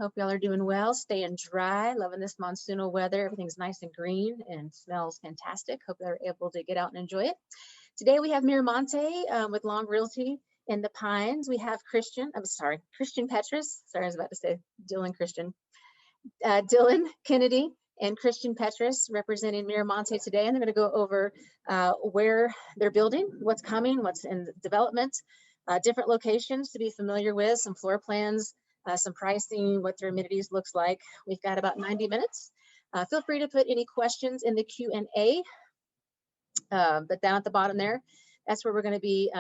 Hope y'all are doing well, staying dry, loving this monsoonal weather. Everything's nice and green and smells fantastic. Hope you're able to get out and enjoy it. Today we have Miramonte with Long Realty in the Pines. We have Christian Petris. Sorry, I was about to say Dylan Christian. Dylan Kennedy and Christian Petris representing Miramonte today, and they're going to go over where they're building, what's coming, what's in development, different locations to be familiar with, some floor plans, some pricing, what their amenities looks like. We've got about 90 minutes. Feel free to put any questions in the Q&A, but down at the bottom there, that's where we're going to be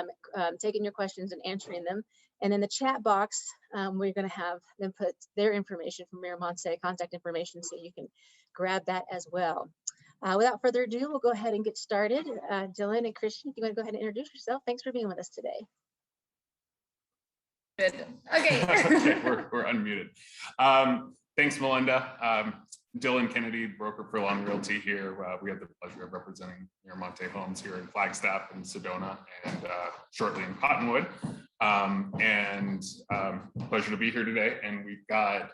taking your questions and answering them. And in the chat box, we're going to have them put their information from Miramonte, contact information, so you can grab that as well. Without further ado, we'll go ahead and get started. Dylan and Christian, if you want to go ahead and introduce yourself. Thanks for being with us today. Okay. Okay, we're unmuted. Thanks, Melinda. Dylan Kennedy, broker for Long Realty here. We have the pleasure of representing Miramonte Homes here in Flagstaff and Sedona, and shortly in Cottonwood. Pleasure to be here today. And we've got,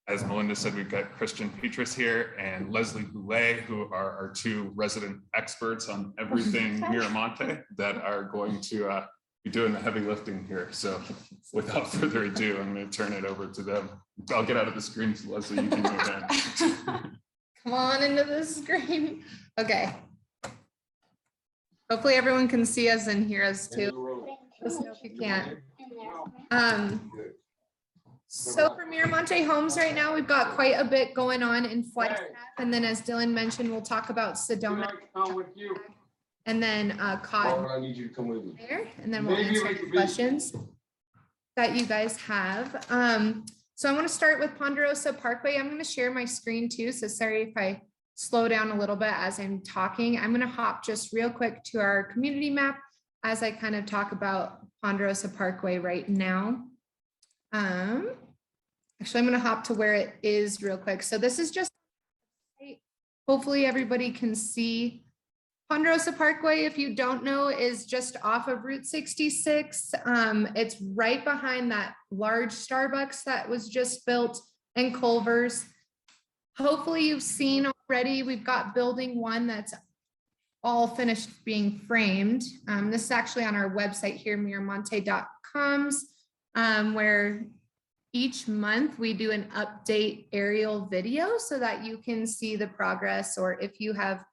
as Melinda said, we've got Christian Petris here and Leslie Boulet, who are our two resident experts on everything Miramonte that are going to be doing the heavy lifting here. So without further ado, I'm going to turn it over to them. I'll get out of the screen so Leslie, you can move in. Come on into the screen. Okay. Hopefully everyone can see us and hear us too. Let us know if you can't. So for Miramonte Homes right now, we've got quite a bit going on in Flagstaff. And then as Dylan mentioned, we'll talk about Sedona. And then Cotton I need you to come with me. there, and then we'll answer any questions that you guys have. So I want to start with Ponderosa Parkway. I'm going to share my screen too, so sorry if I slow down a little bit as I'm talking. I'm going to hop just real quick to our community map as I kind of talk about Ponderosa Parkway right now. Actually, I'm going to hop to where it is real quick. So this is just, hopefully everybody can see. Ponderosa Parkway, if you don't know, is just off of Route 66. It's right behind that large Starbucks that was just built in Culver's. Hopefully you've seen already, we've got building 1 that's all finished being framed. This is actually on our website here, miramonte.com, where each month we do an update aerial video so that you can see the progress, or if you have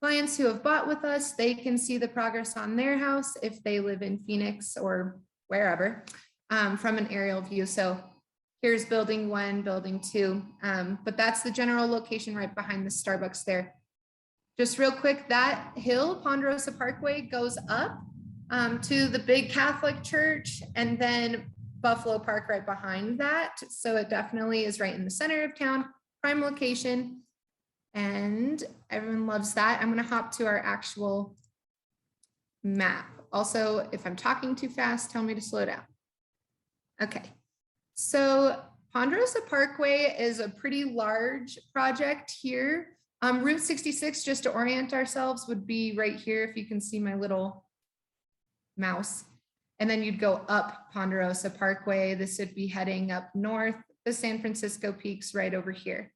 clients who have bought with us, they can see the progress on their house if they live in Phoenix or wherever, from an aerial view. So here's building 1, building 2, but that's the general location right behind the Starbucks there. Just real quick, that hill, Ponderosa Parkway, goes up to the big Catholic church, and then Buffalo Park right behind that. So it definitely is right in the center of town, prime location. And everyone loves that. I'm going to hop to our actual map. Also, if I'm talking too fast, tell me to slow down. Okay, so Ponderosa Parkway is a pretty large project here. Route 66, just to orient ourselves, would be right here, if you can see my little mouse. And then you'd go up Ponderosa Parkway. This would be heading up north, the San Francisco Peaks right over here.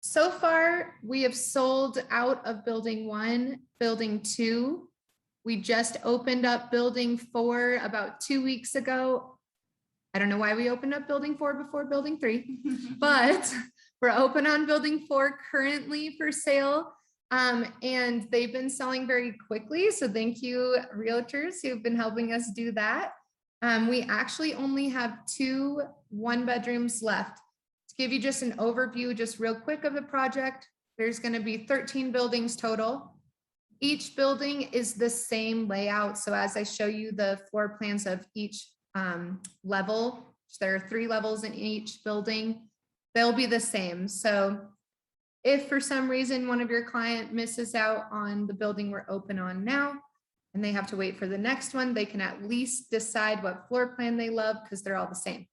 So far, we have sold out of building 1, building 2. We just opened up building 4 about 2 weeks ago. I don't know why we opened up building 4 before building 3, but we're open on building 4 currently for sale. And they've been selling very quickly. So thank you, realtors who've been helping us do that. We actually only have 2 1-bedrooms left. Give you just an overview, just real quick, of the project. There's going to be 13 buildings total. Each building is the same layout. So as I show you the floor plans of each level, there are 3 levels in each building, they'll be the same. So if for some reason one of your client misses out on the building we're open on now, and they have to wait for the next one, they can at least decide what floor plan they love, because they're all the same.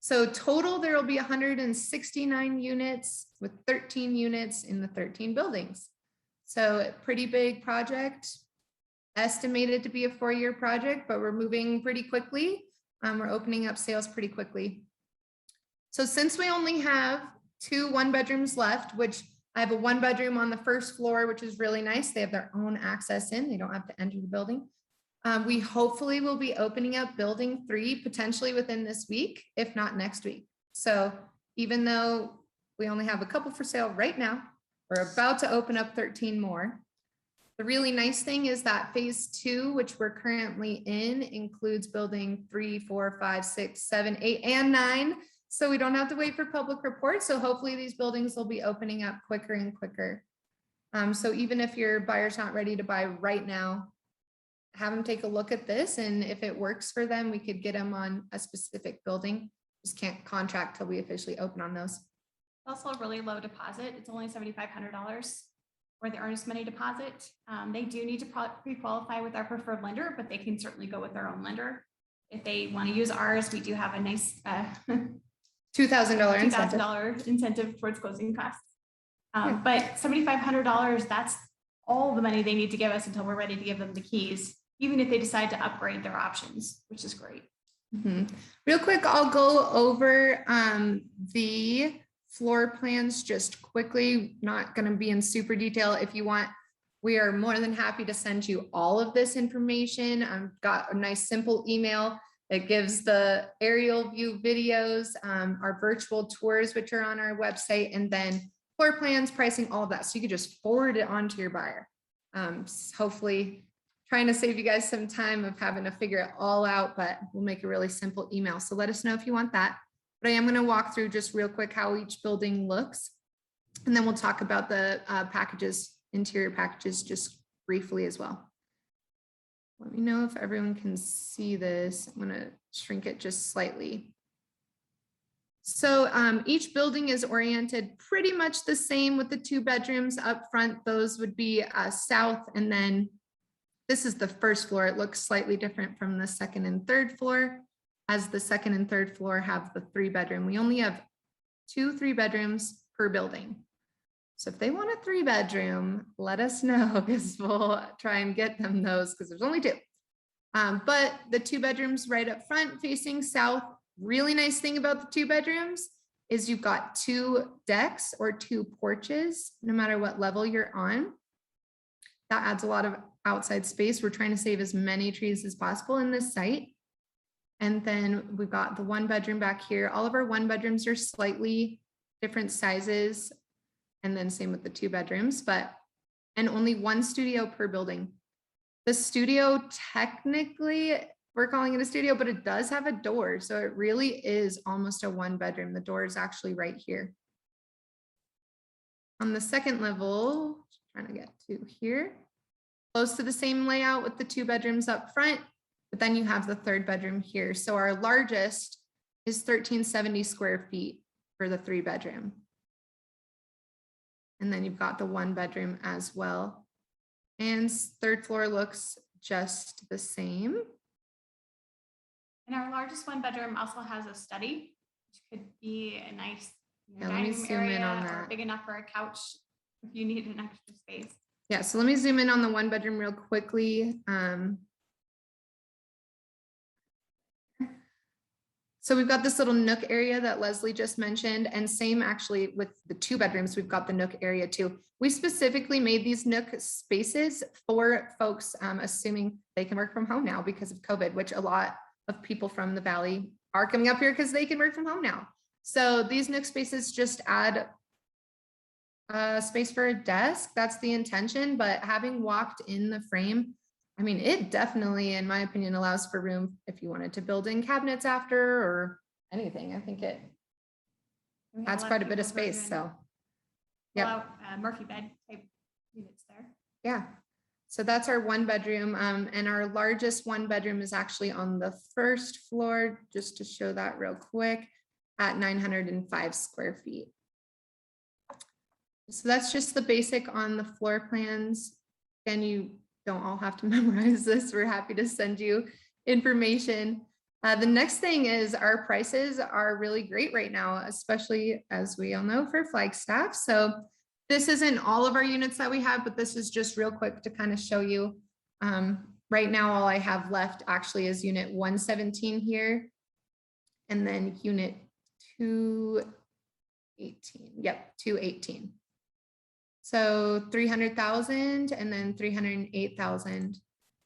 So total, there will be 169 units with 13 units in the 13 buildings. So a pretty big project, estimated to be a 4-year project, but we're moving pretty quickly. We're opening up sales pretty quickly. So since we only have 2 1-bedrooms left, which I have a 1-bedroom on the first floor, which is really nice. They have their own access in. They don't have to enter the building. We hopefully will be opening up building 3 potentially within this week, if not next week. So even though we only have a couple for sale right now, we're about to open up 13 more. The really nice thing is that phase 2, which we're currently in, includes building 3, 4, 5, 6, 7, 8, and 9. So we don't have to wait for public reports. So hopefully these buildings will be opening up quicker and quicker. So even if your buyer's not ready to buy right now, have them take a look at this. And if it works for them, we could get them on a specific building. Just can't contract till we officially open on those. Also a really low deposit. It's only $7,500 for the earnest money deposit. They do need to pre-qualify with our preferred lender, but they can certainly go with their own lender. If they want to use ours, we do have a nice $2,000 incentive towards closing costs. But $7,500, that's all the money they need to give us until we're ready to give them the keys, even if they decide to upgrade their options, which is great. Real quick, I'll go over the floor plans just quickly, not going to be in super detail. If you want, we are more than happy to send you all of this information. I've got a nice simple email. It gives the aerial view videos, our virtual tours, which are on our website, and then floor plans, pricing, all of that. So you could just forward it on to your buyer. Hopefully trying to save you guys some time of having to figure it all out, but we'll make a really simple email. So let us know if you want that. But I am going to walk through just real quick how each building looks. And then we'll talk about the packages, interior packages, just briefly as well. Let me know if everyone can see this. I'm going to shrink it just slightly. So each building is oriented pretty much the same with the 2 bedrooms up front. Those would be south. And then this is the first floor. It looks slightly different from the second and third floor, as the second and third floor have the 3-bedroom. We only have 2 3-bedrooms per building. So if they want a 3-bedroom, let us know, because we'll try and get them those, because there's only 2. But the 2 bedrooms right up front facing south, really nice thing about the 2 bedrooms is you've got 2 decks or 2 porches, no matter what level you're on. That adds a lot of outside space. We're trying to save as many trees as possible in this site. And then we've got the 1-bedroom back here. All of our 1-bedrooms are slightly different sizes. And then same with the 2 bedrooms, and only 1 studio per building. The studio, technically, we're calling it a studio, but it does have a door. So it really is almost a 1-bedroom. The door is actually right here. On the second level, trying to get to here, close to the same layout with the 2 bedrooms up front, but then you have the 3rd bedroom here. So our largest is 1,370 square feet for the 3-bedroom. And then you've got the 1-bedroom as well. And 3rd floor looks just the same. And our largest 1-bedroom also has a study, which could be a nice Let me dining room zoom in area on or that. big enough for a couch if you need an extra space. Yeah, so let me zoom in on the 1-bedroom real quickly. So we've got this little nook area that Leslie just mentioned, and same actually with the 2 bedrooms, we've got the nook area too. We specifically made these nook spaces for folks assuming they can work from home now because of COVID, which a lot of people from the Valley are coming up here because they can work from home now. So these nook spaces just add space for a desk. That's the intention, but having walked in the frame, I mean, it definitely, in my opinion, allows for room if you wanted to build in cabinets after or anything. I think it adds quite a bit of space. So, yeah, Murphy bed type units there. Yeah. So that's our 1-bedroom, and our largest 1-bedroom is actually on the 1st floor. Just to show that real quick, at 905 square feet. So that's just the basic on the floor plans. Again, you don't all have to memorize this. We're happy to send you information. The next thing is our prices are really great right now, especially as we all know for Flagstaff. So this isn't all of our units that we have, but this is just real quick to kind of show you. Right now, all I have left actually is unit 117 here. And then unit 218. Yep, 218. So 300,000 and then 308,000.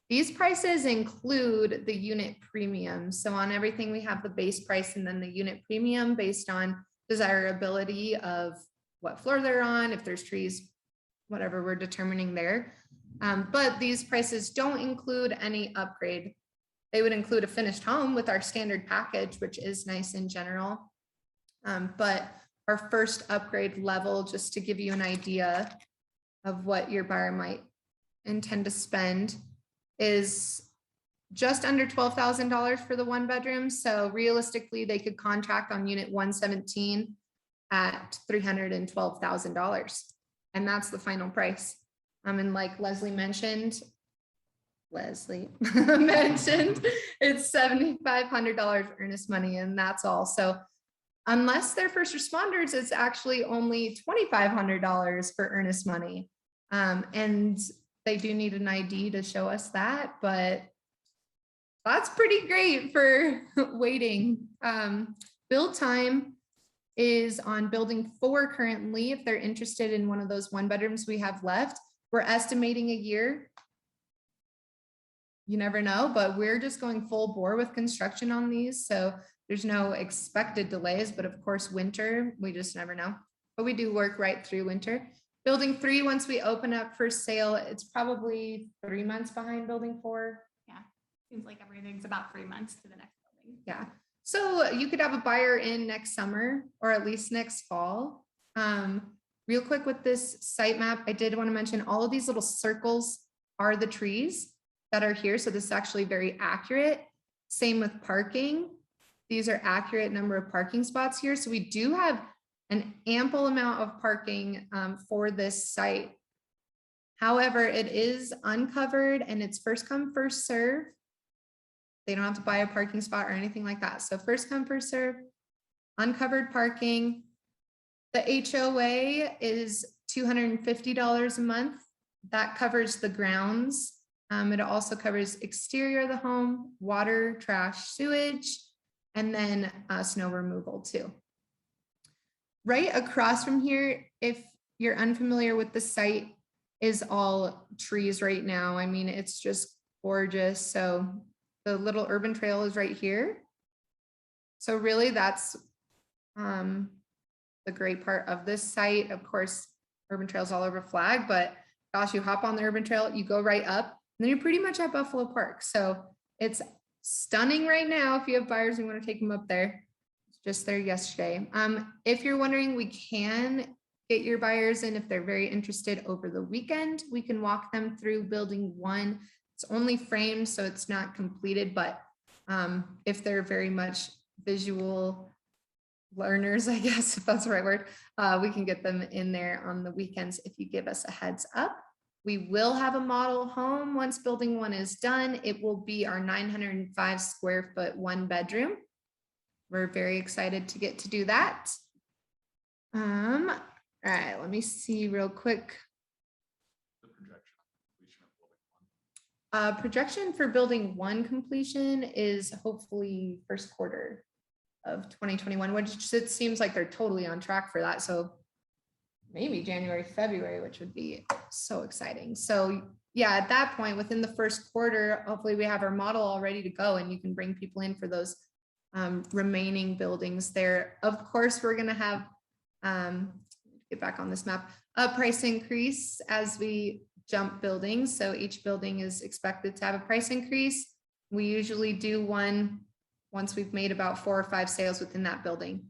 These prices include the unit premium. So on everything, we have the base price and then the unit premium based on desirability of what floor they're on, if there's trees, whatever we're determining there. But these prices don't include any upgrade. They would include a finished home with our standard package, which is nice in general. But our first upgrade level, just to give you an idea of what your buyer might intend to spend, is just under $12,000 for the 1 bedroom. So realistically, they could contract on unit 117 at $312,000. And that's the final price. And like Leslie mentioned, it's $7,500 earnest money, and that's all. So unless they're first responders, it's actually only $2,500 for earnest money. And they do need an ID to show us that, but that's pretty great for waiting. Build time is on building 4 currently. If they're interested in one of those 1 bedrooms we have left, we're estimating a year. You never know, but we're just going full bore with construction on these. So there's no expected delays, but of course, winter, we just never know. But we do work right through winter. Building 3, once we open up for sale, it's probably 3 months behind building 4. Yeah, seems like everything's about 3 months to the next building. Yeah. So you could have a buyer in next summer or at least next fall. Real quick with this site map, I did want to mention all of these little circles are the trees that are here. So this is actually very accurate. Same with parking. These are accurate number of parking spots here. So we do have an ample amount of parking for this site. However, it is uncovered and it's first come, first serve. They don't have to buy a parking spot or anything like that. So first come, first serve, uncovered parking. The HOA is $250 a month. That covers the grounds. It also covers exterior of the home, water, trash, sewage, and then snow removal too. Right across from here, if you're unfamiliar with the site, is all trees right now. I mean, it's just gorgeous. So the little urban trail is right here. So really that's the great part of this site. Of course, urban trails all over Flag, but gosh, you hop on the urban trail, you go right up, and then you're pretty much at Buffalo Park. So it's stunning right now. If you have buyers and want to take them up there, it's just there yesterday. If you're wondering, we can get your buyers in if they're very interested over the weekend. We can walk them through building 1. It's only framed, so it's not completed, but if they're very much visual learners, I guess, if that's the right word, we can get them in there on the weekends if you give us a heads up. We will have a model home once building 1 is done. It will be our 905 square foot 1 bedroom. We're very excited to get to do that. All right, let me see real quick. Projection for building 1 completion is hopefully first quarter of 2021, which it seems like they're totally on track for that. So maybe January, February, which would be so exciting. So yeah, at that point, within the first quarter, hopefully we have our model all ready to go and you can bring people in for those remaining buildings there. Of course, we're gonna have, get back on this map, a price increase as we jump buildings. So each building is expected to have a price increase. We usually do one once we've made about 4 or 5 sales within that building.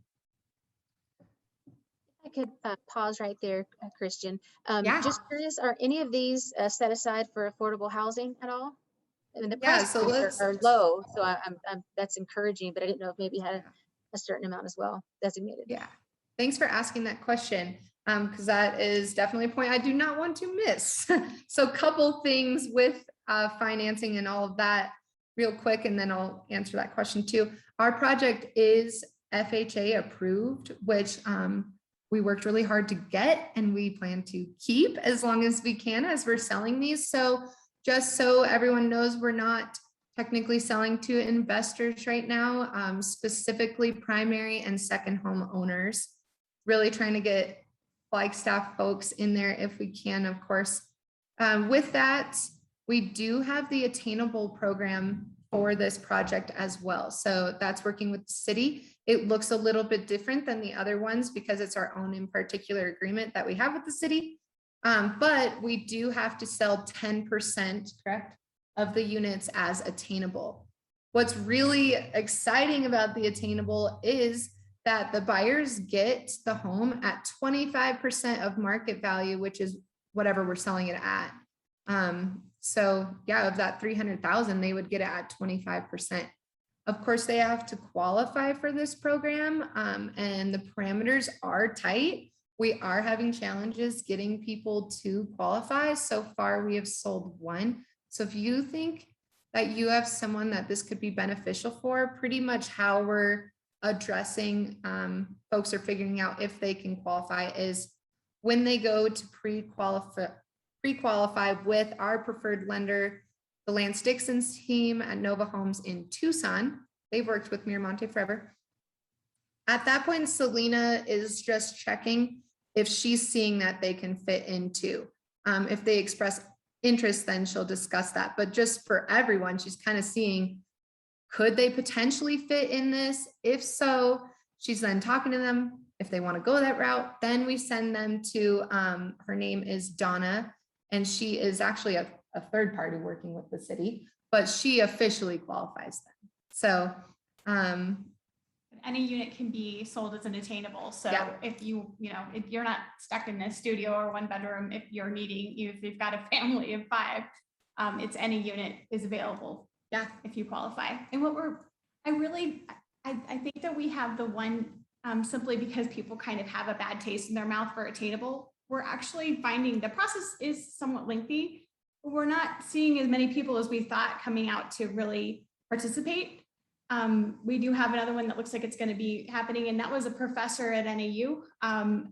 I could pause right there, Christian. Yeah. Just curious, are any of these set aside for affordable housing at all? I mean, the Yeah, prices so are low, so I'm that's encouraging, but I didn't know if maybe you had a certain amount as well designated. Yeah, thanks for asking that question, because that is definitely a point I do not want to miss. So a couple things with financing and all of that real quick, and then I'll answer that question too. Our project is FHA approved, which we worked really hard to get, and we plan to keep as long as we can as we're selling these. So just so everyone knows, we're not technically selling to investors right now, specifically primary and second home owners. Really trying to get Flagstaff folks in there if we can, of course. With that, we do have the attainable program for this project as well. So that's working with the city. It looks a little bit different than the other ones because it's our own in particular agreement that we have with the city. But we do have to sell 10%, correct, of the units as attainable. What's really exciting about the attainable is that the buyers get the home at 25% of market value, which is whatever we're selling it at. So yeah, of that 300,000, they would get it at 25%. Of course, they have to qualify for this program, and the parameters are tight. We are having challenges getting people to qualify. So far, we have sold one. So if you think that you have someone that this could be beneficial for, pretty much how we're addressing folks are figuring out if they can qualify is when they go to pre-qualify with our preferred lender, the Lance Dixon's team at Nova Homes in Tucson. They've worked with Miramonte forever. At that point, Selena is just checking if she's seeing that they can fit into. If they express interest, then she'll discuss that. But just for everyone, she's kind of seeing, could they potentially fit in this? If so, she's then talking to them. If they want to go that route, then we send them to, her name is Donna, and she is actually a third party working with the city, but she officially qualifies them. So any unit can be sold as an attainable. So yeah. if if you're not stuck in a studio or one bedroom, if you've got a family of 5, it's any unit is available. Yeah. If you qualify. And I think that we have the one, simply because people kind of have a bad taste in their mouth for attainable. We're actually finding the process is somewhat lengthy, but we're not seeing as many people as we thought coming out to really participate. We do have another one that looks like it's going to be happening, and that was a professor at NAU.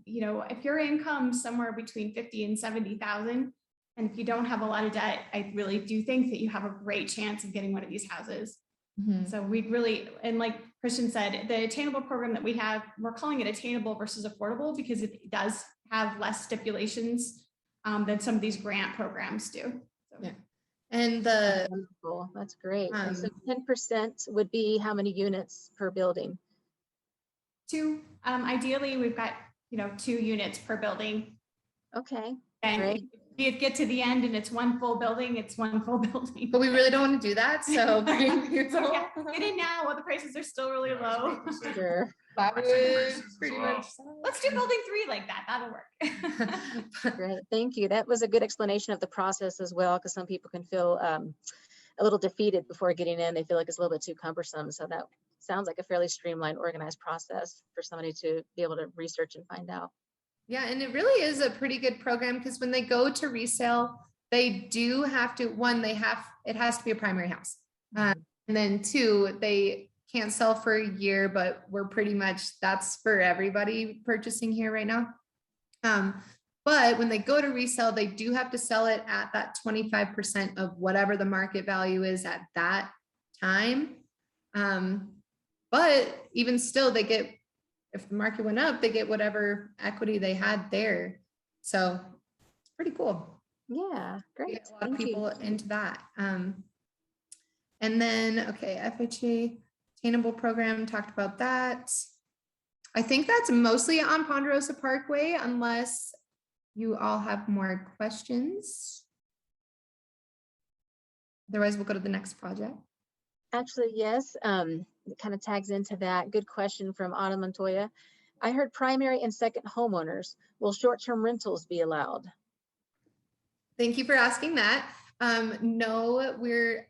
If your income somewhere between 50 and 70,000, and if you don't have a lot of debt, I really do think that you have a great chance of getting one of these houses. Mm-hmm. So we really, and like Christian said, the attainable program that we have, we're calling it attainable versus affordable because it does have less stipulations than some of these grant programs do. So. Yeah. And wonderful. That's great. And so 10% would be how many units per building? 2. Ideally, we've got 2 units per building. Okay. And great. If you get to the end and it's one full building, it's one full building. But we really don't want to do that. So get in now while the prices are still really low. Sure. That would pretty much. Let's do building 3 like that. That'll work. Great. Thank you. That was a good explanation of the process as well, because some people can feel a little defeated before getting in. They feel like it's a little bit too cumbersome. So that sounds like a fairly streamlined, organized process for somebody to be able to research and find out. Yeah, and it really is a pretty good program because when they go to resale, they do have to, it has to be a primary house. And then 2, they can't sell for a year, but we're pretty much, that's for everybody purchasing here right now. But when they go to resell, they do have to sell it at that 25% of whatever the market value is at that time. But even still, they get, if the market went up, they get whatever equity they had there. So it's pretty cool. Yeah, great. Get a lot of people into that. And then, okay, FHA attainable program, talked about that. I think that's mostly on Ponderosa Parkway, unless you all have more questions. Otherwise, we'll go to the next project. Actually, yes. It kind of tags into that. Good question from Anna Montoya. I heard primary and second homeowners. Will short-term rentals be allowed? Thank you for asking that. No, we're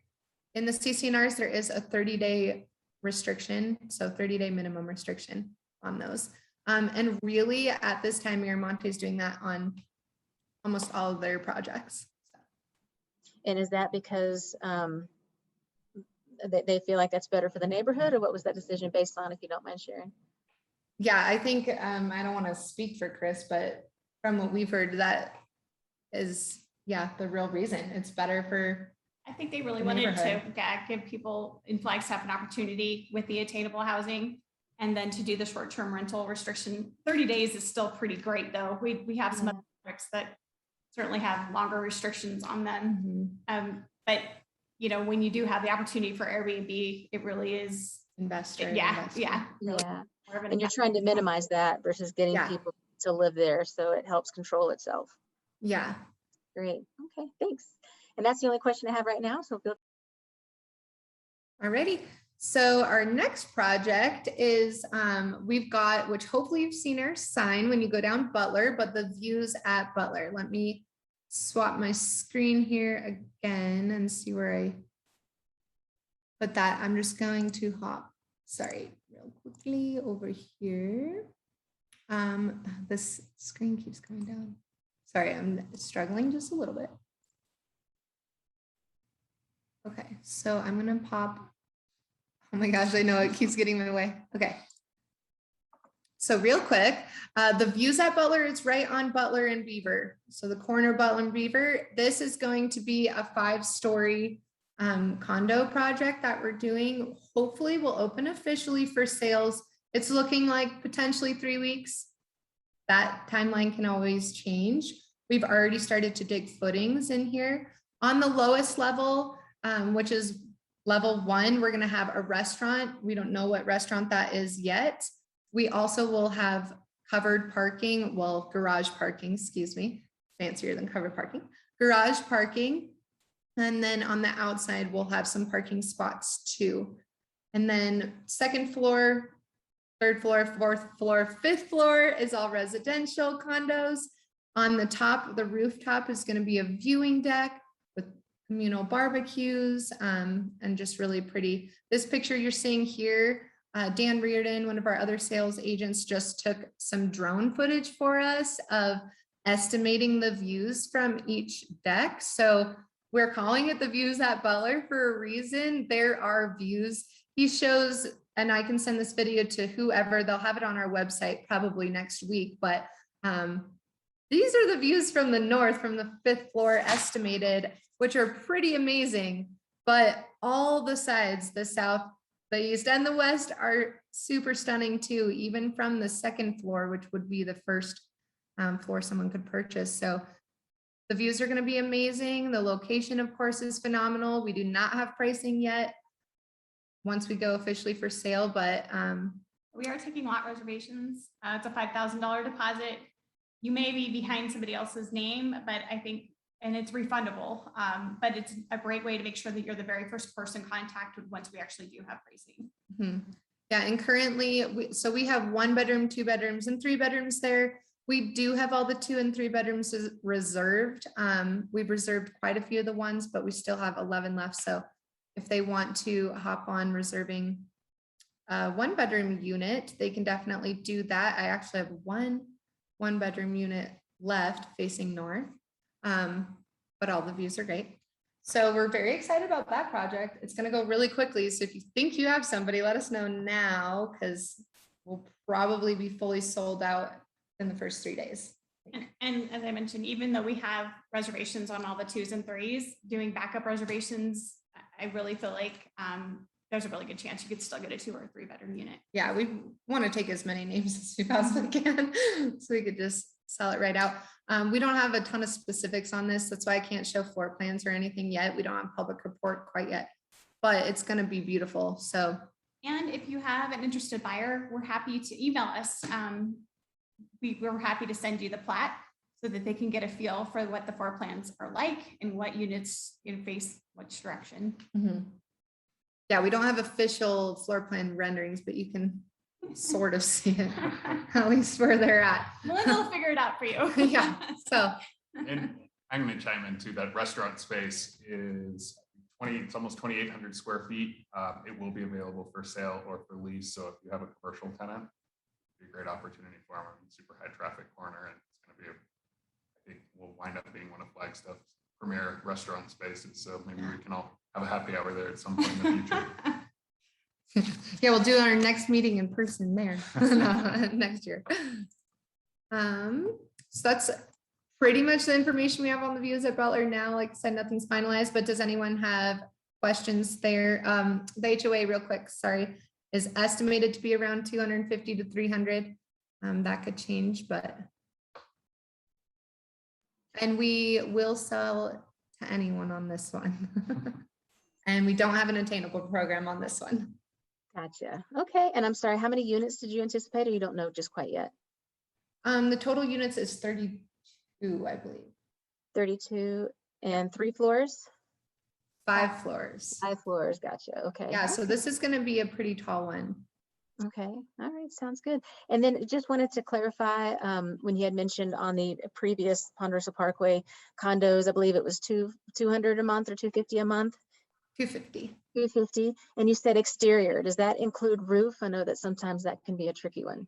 in the CCNRs, there is a 30-day restriction. So 30-day minimum restriction on those. And really at this time, Miramonte is doing that on almost all of their projects. And is that because they feel like that's better for the neighborhood, or what was that decision based on, if you don't mind sharing? Yeah, I think, I don't want to speak for Chris, but from what we've heard, that is, yeah, the real reason. It's better for I think they really The wanted to neighborhood. give people in Flagstaff an opportunity with the attainable housing. And then to do the short-term rental restriction. 30 days is still pretty great though. We have some Yeah. other projects that certainly have longer restrictions on them. But you know, when you do have the opportunity for Airbnb, it really is, Investor. yeah. Yeah. more of an And you're trying to minimize that versus getting Yeah. people to live there. So it helps control itself. Yeah. Great. Okay, thanks. And that's the only question I have right now. So feel Alrighty. So our next project is we've got, which hopefully you've seen our sign when you go down Butler, but the views at Butler. Let me swap my screen here again and see where I put that. I'm just going to hop, sorry, real quickly over here. This screen keeps going down. Sorry, I'm struggling just a little bit. Okay, so I'm gonna pop. Oh my gosh, I know it keeps getting in my way. Okay. So real quick, the views at Butler is right on Butler and Beaver. So the corner of Butler and Beaver, this is going to be a 5-story condo project that we're doing. Hopefully will open officially for sales. It's looking like potentially 3 weeks. That timeline can always change. We've already started to dig footings in here. On the lowest level, which is level 1, we're gonna have a restaurant. We don't know what restaurant that is yet. We also will have covered parking, well, garage parking, excuse me, fancier than covered parking, garage parking. And then on the outside, we'll have some parking spots too. And then 2nd floor, 3rd floor, 4th floor, 5th floor is all residential condos. On the top, the rooftop is gonna be a viewing deck with communal barbecues and just really pretty. This picture you're seeing here, Dan Reardon, one of our other sales agents, just took some drone footage for us of estimating the views from each deck. So we're calling it the views at Butler for a reason. There are views. He shows, and I can send this video to whoever, they'll have it on our website probably next week, but these are the views from the north, from the 5th floor estimated, which are pretty amazing, but all the sides, the south, the east and the west are super stunning too, even from the 2nd floor, which would be the first floor someone could purchase. So the views are going to be amazing. The location, of course, is phenomenal. We do not have pricing yet once we go officially for sale, but We are taking lot reservations. It's a $5,000 deposit. You may be behind somebody else's name, but I think, and it's refundable, but it's a great way to make sure that you're the very first person contacted once we actually do have pricing. Yeah, and currently, we have 1 bedroom, 2 bedrooms, and 3 bedrooms there. We do have all the 2 and 3 bedrooms reserved. We've reserved quite a few of the ones, but we still have 11 left. So if they want to hop on reserving a 1 bedroom unit, they can definitely do that. I actually have one bedroom unit left facing north, but all the views are great. So we're very excited about that project. It's going to go really quickly. So if you think you have somebody, let us know now, because we'll probably be fully sold out in the first 3 days. And as I mentioned, even though we have reservations on all the 2s and 3s, doing backup reservations, I really feel like there's a really good chance you could still get a 2 or 3 bedroom unit. Yeah, we want to take as many names as we possibly can, so we could just sell it right out. We don't have a ton of specifics on this. That's why I can't show floor plans or anything yet. We don't have public report quite yet, but it's going to be beautiful. So, and if you have an interested buyer, we're happy to email us. We're happy to send you the plat so that they can get a feel for what the floor plans are like and what units face which direction. Yeah, we don't have official floor plan renderings, but you can sort of see it, at least where they're at. Melinda will figure it out for you. Yeah, so. And I'm going to chime in too, that restaurant space is it's almost 2,800 square feet. It will be available for sale or for lease. So if you have a commercial tenant, it'd be a great opportunity for them. Super high traffic corner, and it's going to be, I think will wind up being one of Flagstaff's premier restaurant spaces. So maybe we can all have a happy hour there at some point in the future. Yeah, we'll do our next meeting in person there next year. So that's pretty much the information we have on the views at Butler now. Like I said, nothing's finalized, but does anyone have questions there? The HOA real quick, sorry, is estimated to be around 250 to 300. That could change, but. And we will sell to anyone on this one. And we don't have an attainable program on this one. Gotcha. Okay. And I'm sorry, how many units did you anticipate, or you don't know just quite yet? The total units is 32, I believe. 32 and 3 floors? 5 floors. 5 floors. Gotcha. Okay. Yeah, so this is going to be a pretty tall one. Okay. All right. Sounds good. And then just wanted to clarify, when you had mentioned on the previous Ponderosa Parkway condos, I believe it was 200 a month or 250 a month? 250. 250. And you said exterior. Does that include roof? I know that sometimes that can be a tricky one.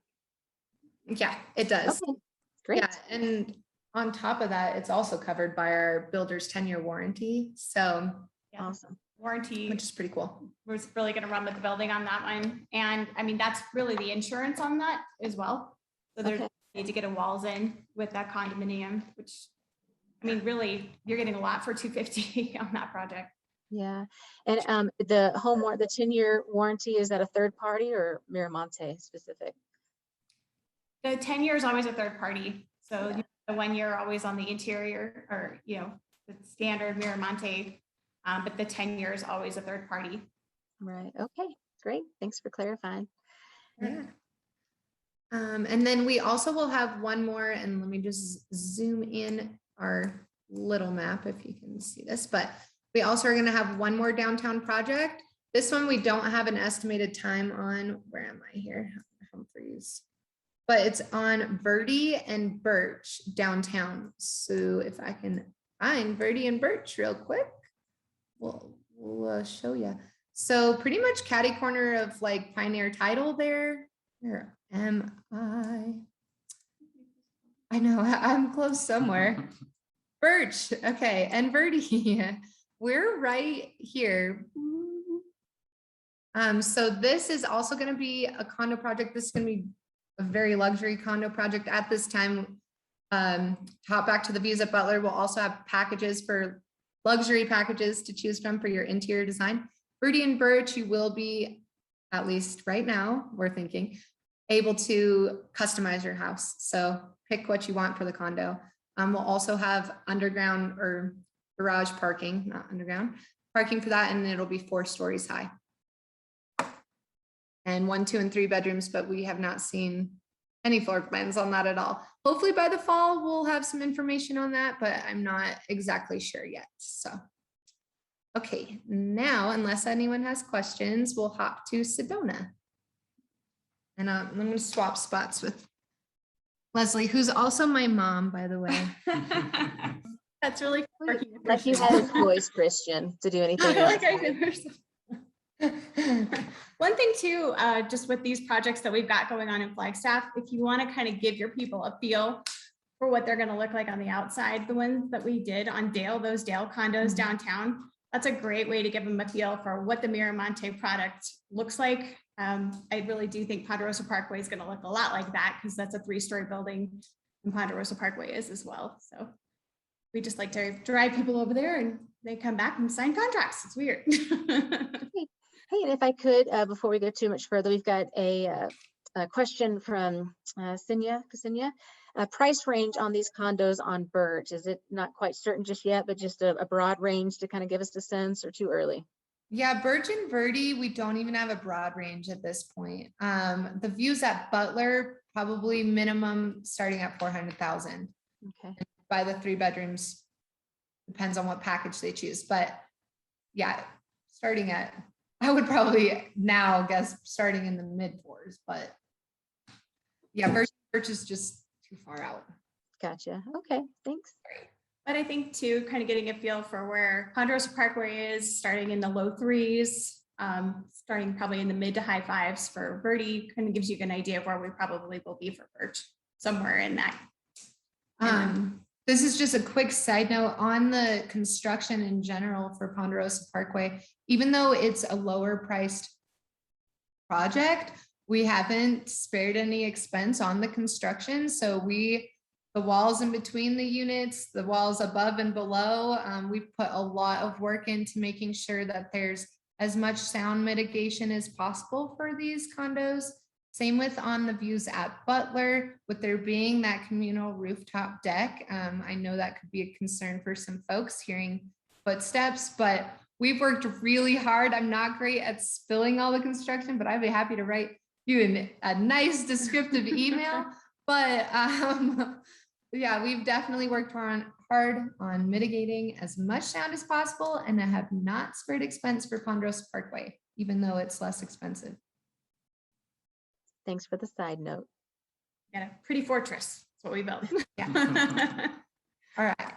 Yeah, it does. Okay. Great. Yeah, and on top of that, it's also covered by our builder's 10-year warranty. So Yeah. Awesome. Warranty, which is pretty cool. we're really going to run with the building on that one. And I mean, that's really the insurance on that as well. So there's Okay. need to get a walls in with that condominium, which, I mean, really, you're getting a lot for 250 on that project. Yeah. And the 10-year warranty, is that a third party or Miramonte specific? The 10 years always a third party. So Yeah. the 1 year always on the interior, or, you know, the standard Miramonte, but the 10 years always a third party. Right. Okay. Great. Thanks for clarifying. Yeah. And then we also will have one more, and let me just zoom in our little map if you can see this, but we also are going to have one more downtown project. This one we don't have an estimated time on. Where am I here? Humphreys. But it's on Verde and Birch downtown. So if I can find Verde and Birch real quick, we'll show you. So pretty much catty corner of like Pioneer Title there. Where am I? I know I'm close somewhere. Birch, okay, and Verde. We're right here. So this is also going to be a condo project. This is going to be a very luxury condo project at this time. Hop back to the views at Butler. We'll also have packages for luxury packages to choose from for your interior design. Verde and Birch, you will be, at least right now, we're thinking, able to customize your house. So pick what you want for the condo. We'll also have underground or garage parking, not underground, parking for that, and it'll be 4 stories high. And 1, 2, and 3 bedrooms, but we have not seen any floor plans on that at all. Hopefully by the fall, we'll have some information on that, but I'm not exactly sure yet. So, okay, now, unless anyone has questions, we'll hop to Sedona. And I'm going to swap spots with Leslie, who's also my mom, by the way. That's really Like you had a voice, Christian, to do anything else. like I did. One thing too, just with these projects that we've got going on in Flagstaff, if you want to kind of give your people a feel for what they're going to look like on the outside, the ones that we did on Dale, those Dale condos downtown, that's a great way to give them a feel for what the Miramonte product looks like. I really do think Ponderosa Parkway is going to look a lot like that, because that's a 3-story building, and Ponderosa Parkway is as well. So we just like to drive people over there and they come back and sign contracts. It's weird. Hey, and if I could, before we go too much further, we've got a question from Ksenia. Price range on these condos on Birch, is it not quite certain just yet, but just a broad range to kind of give us a sense, or too early? Yeah, Birch and Verde, we don't even have a broad range at this point. The views at Butler, probably minimum starting at 400,000. Okay. By the 3 bedrooms, depends on what package they choose. But yeah, starting at, I would probably now guess starting in the mid-4s, but yeah, Birch is just too far out. Gotcha. Okay, thanks. But I think too, kind of getting a feel for where Ponderosa Parkway is, starting in the low 3s, starting probably in the mid to high 5s for Verde, kind of gives you an idea of where we probably will be for Birch, somewhere in that. This is just a quick side note on the construction in general for Ponderosa Parkway. Even though it's a lower priced project, we haven't spared any expense on the construction. So we the walls in between the units, the walls above and below. We've put a lot of work into making sure that there's as much sound mitigation as possible for these condos. Same with on the views at Butler, with there being that communal rooftop deck. I know that could be a concern for some folks hearing footsteps, but we've worked really hard. I'm not great at spilling all the construction, but I'd be happy to write you a nice descriptive email. But yeah, we've definitely worked hard on mitigating as much sound as possible, and I have not spared expense for Ponderosa Parkway, even though it's less expensive. Thanks for the side note. Got a pretty fortress. That's what we built. Yeah. All right.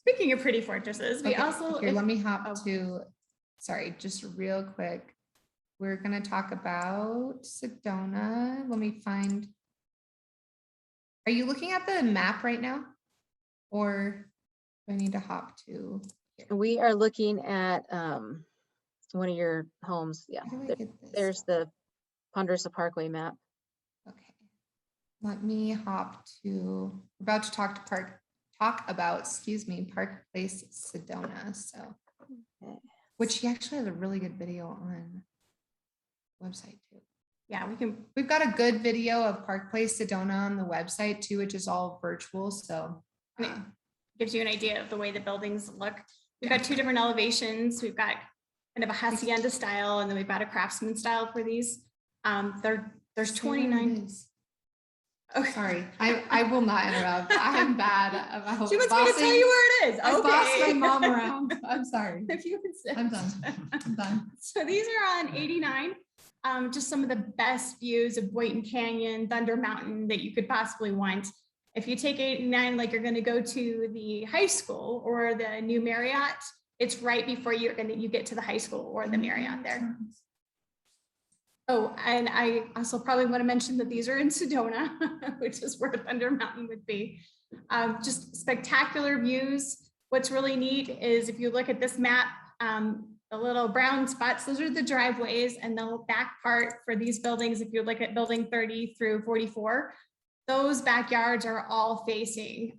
Speaking of pretty fortresses, we Okay, also, here, let me hop to, sorry, just real quick. We're going to talk about Sedona. Let me find, are you looking at the map right now? Or do I need to hop to here? We are looking at one of your homes. Yeah, How do I get this? there's the Ponderosa Parkway map. Okay. Let me hop to, we're about to talk about, excuse me, Park Place Sedona. So, Okay. which he actually has a really good video on the website too. yeah, We've got a good video of Park Place Sedona on the website too, which is all virtual. So it gives you an idea of the way the buildings look. We've got two different elevations. We've got kind of a hacienda style, and then we've got a craftsman style for these. There's 29. Oh, sorry. I will not interrupt. I am bad about She wants me to tell you where it is. I bossed my Okay. mom around. I'm sorry. If you can sit. I'm done. I'm done. So these are on 89. Just some of the best views of Boynton Canyon, Thunder Mountain that you could possibly want. If you take 89, like you're going to go to the high school or the new Marriott, it's right before you get to the high school or the Marriott there. Oh, and I also probably want to mention that these are in Sedona, which is where Thunder Mountain would be. Just spectacular views. What's really neat is if you look at this map, the little brown spots, those are the driveways, and the back part for these buildings, if you look at building 30 through 44, those backyards are all facing,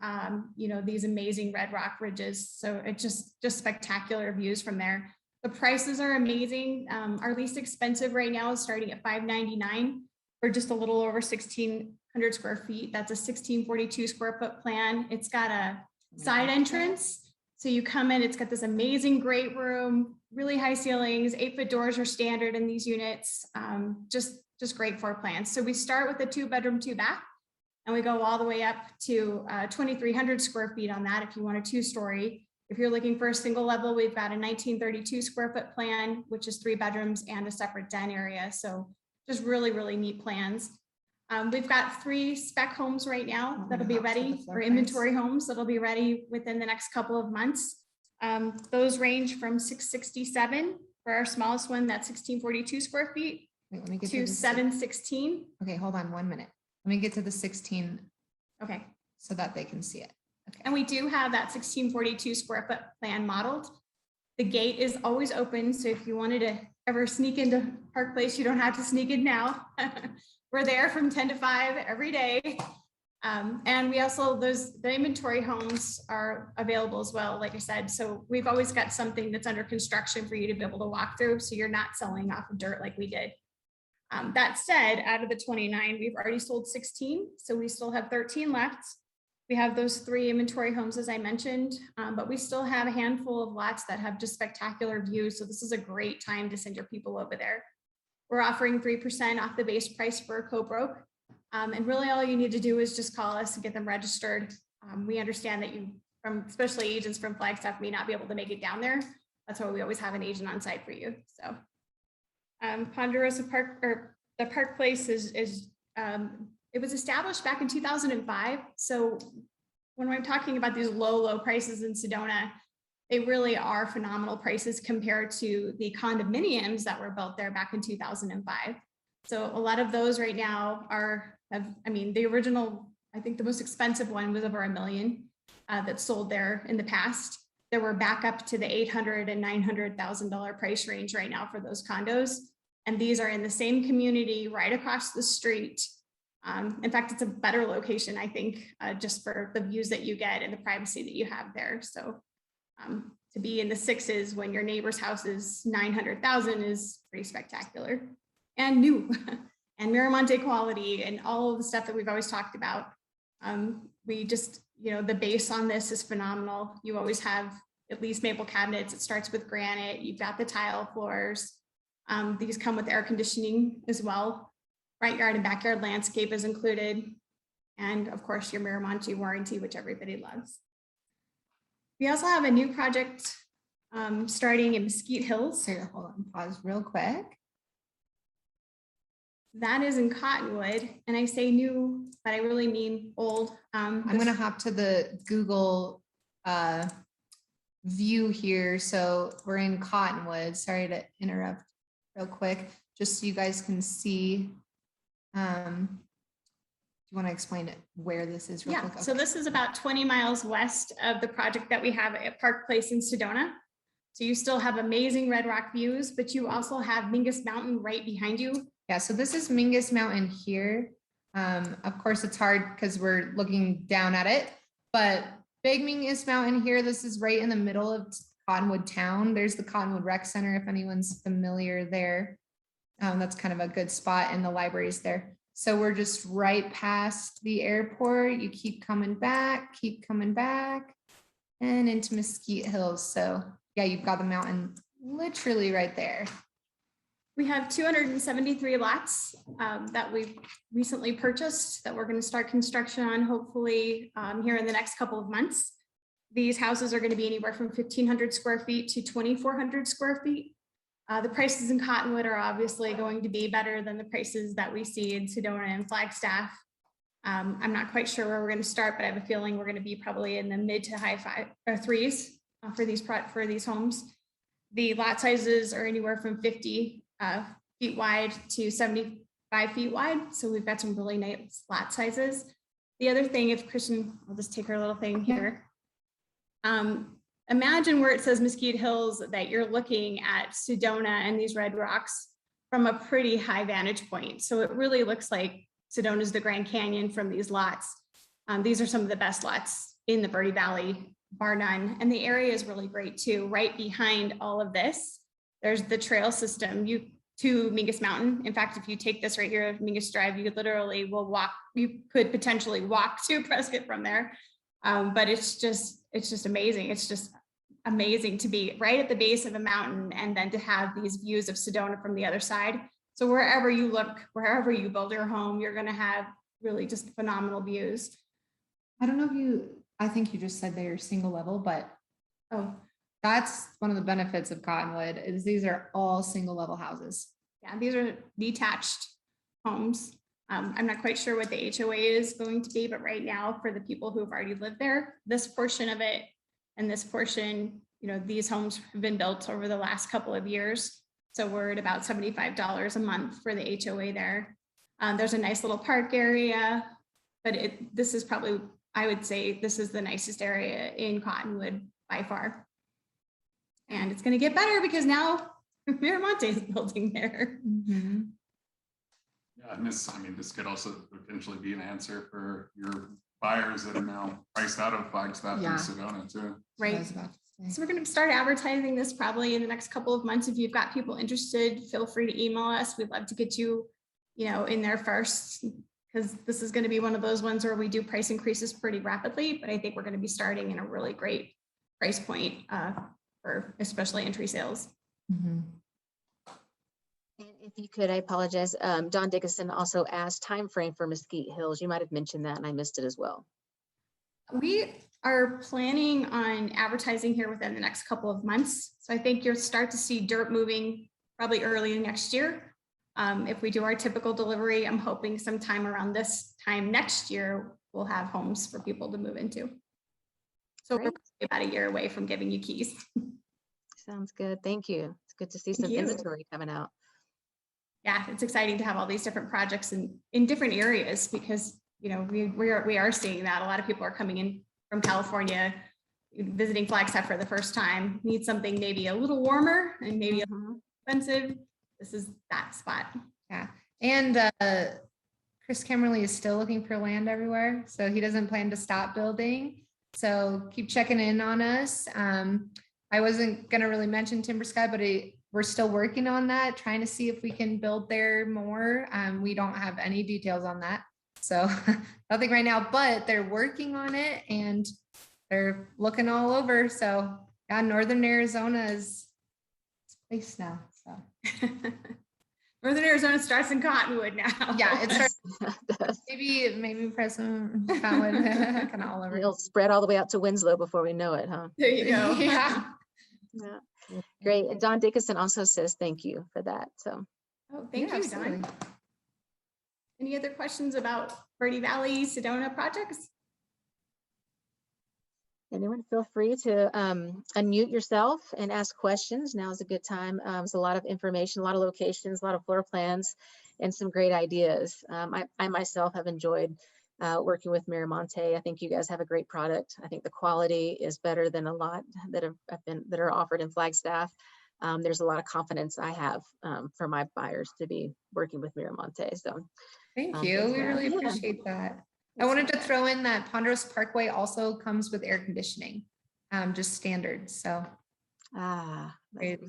these amazing red rock ridges. So it's just spectacular views from there. The prices are amazing. Our least expensive right now is starting at $599 for just a little over 1,600 square feet. That's a 1,642 square foot plan. It's got a side entrance. So you come in, it's got this amazing great room, really high ceilings, 8-foot doors are standard in these units. Just great floor plans. So we start with a 2-bedroom, 2-bath, and we go all the way up to 2,300 square feet on that if you want a 2-story. If you're looking for a single level, we've got a 1932 square foot plan, which is 3 bedrooms and a separate den area. So just really, really neat plans. We've got 3 spec homes right now that'll be ready, or inventory homes that'll be ready within the next couple of months. Those range from $667 for our smallest one, that's 1,642 square feet, Wait, let me get to $716. Okay, hold on 1 minute. Let me get to the 16 Okay. so that they can see it. Okay. And we do have that 1,642 square foot plan modeled. The gate is always open. So if you wanted to ever sneak into Park Place, you don't have to sneak in now. We're there from 10 to 5 every day. And we also, the inventory homes are available as well, like I said. So we've always got something that's under construction for you to be able to walk through. So you're not selling off of dirt like we did. That said, out of the 29, we've already sold 16. So we still have 13 left. We have those 3 inventory homes, as I mentioned, but we still have a handful of lots that have just spectacular views. So this is a great time to send your people over there. We're offering 3% off the base price for a co-broke. And really all you need to do is just call us and get them registered. We understand that especially agents from Flagstaff, may not be able to make it down there. That's why we always have an agent on site for you. So Ponderosa Park, or the Park Place it was established back in 2005. So when I'm talking about these low prices in Sedona, they really are phenomenal prices compared to the condominiums that were built there back in 2005. So a lot of those right now the original, I think the most expensive one was over $1 million that sold there in the past. There were back up to the $800,000 and $900,000 price range right now for those condos. And these are in the same community right across the street In fact, it's a better location, I think, just for the views that you get and the privacy that you have there. So to be in the 6s when your neighbor's house is 900,000 is pretty spectacular and new and Miramonte quality and all of the stuff that we've always talked about. We just, the base on this is phenomenal. You always have at least maple cabinets. It starts with granite. You've got the tile floors. These come with air conditioning as well. Front yard and backyard landscape is included. And of course, your Miramonte warranty, which everybody loves. We also have a new project starting in Mesquite Hills. Sarah, hold on, pause real quick. That is in Cottonwood. And I say new, but I really mean old. I'm going to hop to the Google view here. So we're in Cottonwood. Sorry to interrupt real quick, just so you guys can see. Do you want to explain it where this is real quick? Okay. So this is about 20 miles west of the project that we have at Park Place in Sedona. So you still have amazing red rock views, but you also have Mingus Mountain right behind you. Yeah, so this is Mingus Mountain here. Of course, it's hard because we're looking down at it, but Big Mingus Mountain here, this is right in the middle of Cottonwood town. There's the Cottonwood Rec Center, if anyone's familiar there. That's kind of a good spot, and the library's there. So we're just right past the airport. You keep coming back, and into Mesquite Hills. So yeah, you've got the mountain literally right there. We have 273 lots that we've recently purchased that we're going to start construction on, hopefully here in the next couple of months. These houses are going to be anywhere from 1,500 square feet to 2,400 square feet. The prices in Cottonwood are obviously going to be better than the prices that we see in Sedona and Flagstaff. I'm not quite sure where we're going to start, but I have a feeling we're going to be probably in the mid to high threes for these homes. The lot sizes are anywhere from 50 feet wide to 75 feet wide. So we've got some really nice lot sizes. The other thing, if Christian, I'll just take our little thing here. Imagine where it says Mesquite Hills that you're looking at Sedona and these red rocks from a pretty high vantage point. So it really looks like Sedona's the Grand Canyon from these lots. These are some of the best lots in the Verde Valley, bar none. And the area is really great too. Right behind all of this, there's the trail system to Mingus Mountain. In fact, if you take this right here, Mingus Drive, you literally will walk, you could potentially walk to Prescott from there. But it's just amazing. It's just amazing to be right at the base of a mountain and then to have these views of Sedona from the other side. So wherever you look, wherever you build your home, you're going to have really just phenomenal views. I don't know if I think you just said they're single level, but that's one of the benefits of Cottonwood is these are all single level houses. Yeah, these are detached homes. I'm not quite sure what the HOA is going to be, but right now for the people who have already lived there, this portion of it and this portion, these homes have been built over the last couple of years. So we're at about $75 a month for the HOA there. There's a nice little park area, but this is probably, I would say this is the nicest area in Cottonwood by far. And it's going to get better because now Miramonte is building there. Mm-hmm. Yeah, and this could also potentially be an answer for your buyers that are now priced out of Flagstaff and Sedona too. Right. So we're going to start advertising this probably in the next couple of months. If you've got people interested, feel free to email us. We'd love to get you, in there first, because this is going to be one of those ones where we do price increases pretty rapidly. But I think we're going to be starting in a really great price point for especially entry sales. Mm-hmm. And if you could, I apologize. Don Dickinson also asked time frame for Mesquite Hills. You might have mentioned that and I missed it as well. We are planning on advertising here within the next couple of months. So I think you'll start to see dirt moving probably early next year. If we do our typical delivery, I'm hoping sometime around this time next year, we'll have homes for people to move into. So we're about a year away from giving you keys. Sounds good. Thank you. It's good to see some inventory coming out. Yeah, it's exciting to have all these different projects in different areas because, we are seeing that a lot of people are coming in from California, visiting Flagstaff for the first time, need something maybe a little warmer and maybe a little expensive. This is that spot. Yeah. And Chris Kimmerly is still looking for land everywhere, so he doesn't plan to stop building. So keep checking in on us. I wasn't gonna really mention Timber Sky, but we're still working on that, trying to see if we can build there more. We don't have any details on that, so nothing right now, but they're working on it and they're looking all over. So yeah, Northern Arizona is place now. So Northern Arizona starts in Cottonwood now. yeah, it starts maybe President Cottonwood kind of all over. It'll spread all the way out to Winslow before we know it, huh? There you go. Yeah. Yeah. Great. And Don Dickinson also says thank you for that. So Oh, thank Yeah, you, absolutely. Don. Any other questions about Verde Valley Sedona projects? anyone feel free to unmute yourself and ask questions. Now is a good time. There's a lot of information, a lot of locations, a lot of floor plans, and some great ideas. I myself have enjoyed working with Miramonte. I think you guys have a great product. I think the quality is better than a lot that are offered in Flagstaff. There's a lot of confidence I have for my buyers to be working with Miramonte. So Thank you. We really yeah. appreciate that. I wanted to throw in that Ponderosa Parkway also comes with air conditioning, just standard. So Very And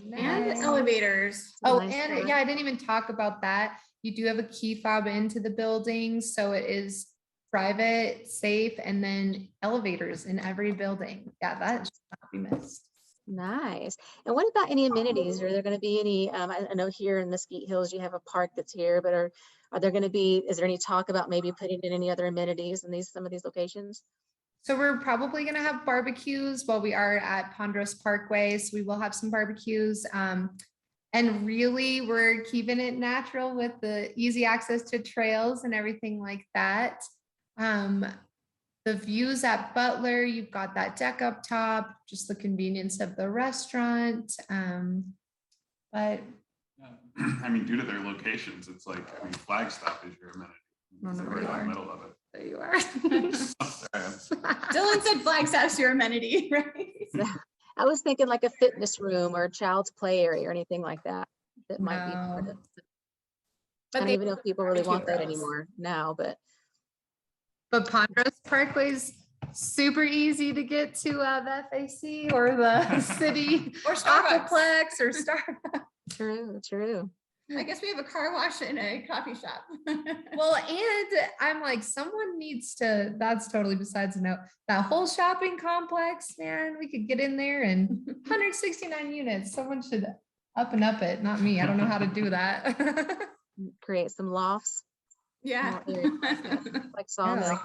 nice. elevators. Oh, Nice and job. yeah, I didn't even talk about that. You do have a key fob into the building, so it is private, safe, and then elevators in every building. Yeah, that should not be missed. nice. And what about any amenities? Are there going to be any? I know here in Mesquite Hills you have a park that's here, but are there going to be? Is there any talk about maybe putting in any other amenities in some of these locations? So we're probably gonna have barbecues while we are at Ponderosa Parkway. So we will have some barbecues. And really we're keeping it natural with the easy access to trails and everything like that. The views at Butler, you've got that deck up top, just the convenience of the restaurant. But I mean, due to their locations, it's like, I mean, Flagstaff is your amenity. I don't know It's where right you in are. the middle of it. there you are. Oh, there I am. Dylan said Flagstaff's your amenity, right? I was thinking like a fitness room or a child's play area or anything like that. That might be part of No. it. I But don't they even know if people really want that barbecue grills. anymore now, but But Ponderosa Parkway's super easy to get to the FAC or the city Or Starbucks. Aquaplex or Starbucks. true. I guess we have a car wash and a coffee shop. Well, and I'm like, someone needs to, that's totally besides the note. That whole shopping complex, man, we could get in there and 169 units. Someone should up it, not me. I don't know how to do that. Create some lofts, Yeah. like sawmill. like-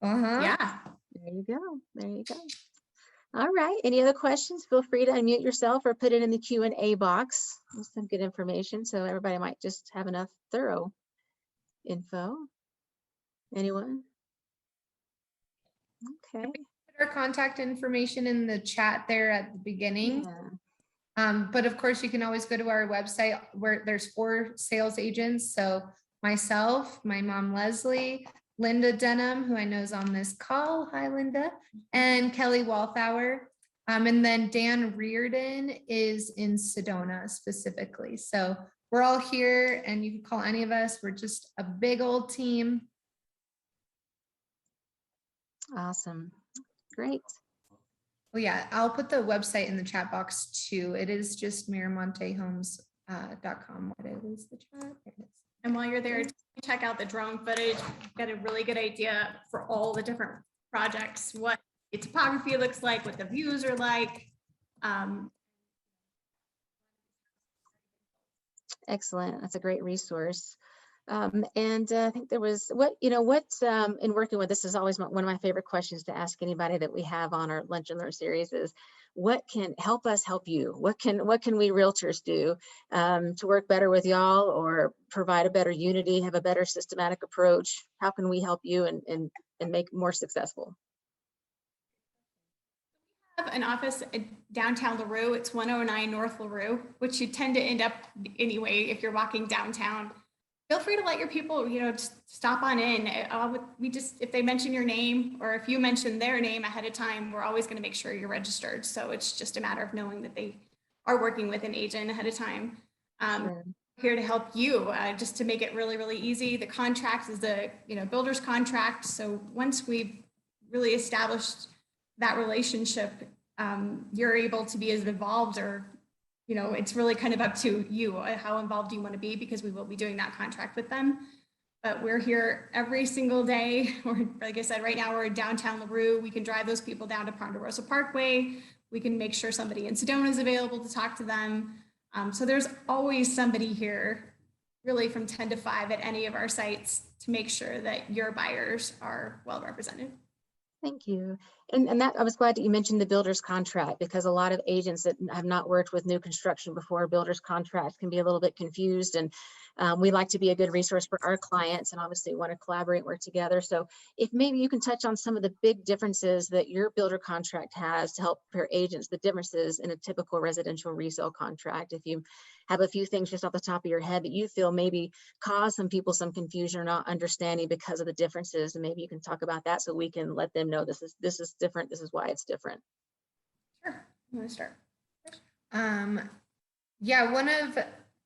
Yeah. Uh-huh. Yeah. There you go. There you go. All right. Any other questions? Feel free to unmute yourself or put it in the Q&A box. That's some good information. So everybody might just have enough thorough info. Anyone? Okay. Put our contact information in the chat there at the beginning. Yeah. But of course, you can always go to our website where there's 4 sales agents. So myself, my mom, Leslie, Linda Denham, who I know is on this call. Hi, Linda. And Kelly Walthour. And then Dan Reardon is in Sedona specifically. So we're all here and you can call any of us. We're just a big old team. Awesome. Great. Well, yeah, I'll put the website in the chat box too. It is just miramontehomes.com. What is the chat? There it is. And while you're there, check out the drone footage. Get a really good idea for all the different projects, what the topography looks like, what the views are like. Excellent. That's a great resource. And I think there was in working with this is always one of my favorite questions to ask anybody that we have on our Lunch and Learn series is what can help us help you? What can we realtors do to work better with y'all or provide a better unity, have a better systematic approach? How can we help you and make it more successful? We have an office at downtown LaRue. It's 109 North LaRue, which you tend to end up anyway if you're walking downtown. Feel free to let your people, just stop on in. If they mention your name or if you mention their name ahead of time, we're always going to make sure you're registered. So it's just a matter of knowing that they are working with an agent ahead of time. Sure. here to help you, just to make it really, really easy. The contract is the, builder's contract. So once we've really established that relationship, you're able to be as involved, or, it's really kind of up to you, how involved you want to be, because we will be doing that contract with them. But we're here every single day. Or like I said, right now we're in downtown LaRue. We can drive those people down to Ponderosa Parkway. We can make sure somebody in Sedona is available to talk to them. So there's always somebody here, really from 10 to 5 at any of our sites, to make sure that your buyers are well represented. Thank you. And that I was glad that you mentioned the builder's contract, because a lot of agents that have not worked with new construction before, builder's contracts can be a little bit confused. And we like to be a good resource for our clients, and obviously want to collaborate, work together. So if maybe you can touch on some of the big differences that your builder contract has to help prepare agents, the differences in a typical residential resale contract. If you have a few things just off the top of your head that you feel maybe cause some people some confusion or not understanding because of the differences, and maybe you can talk about that so we can let them know this is different, this is why it's different. Sure. I'm going to start. Yeah, one of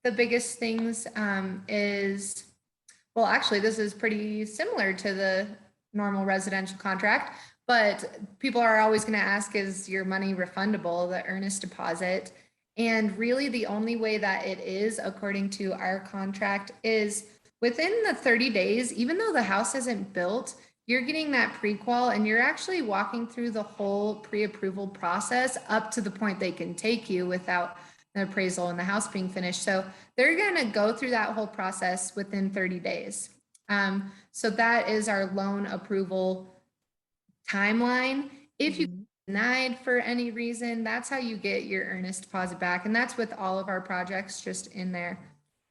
the biggest things is, well, actually, this is pretty similar to the normal residential contract, but people are always going to ask, is your money refundable, the earnest deposit? And really the only way that it is, according to our contract, is within the 30 days, even though the house isn't built, you're getting that pre-qual and you're actually walking through the whole pre-approval process up to the point they can take you without the appraisal and the house being finished. So they're going to go through that whole process within 30 days. So that is our loan approval timeline. If you denied for any reason, that's how you get your earnest deposit back. And that's with all of our projects just in there.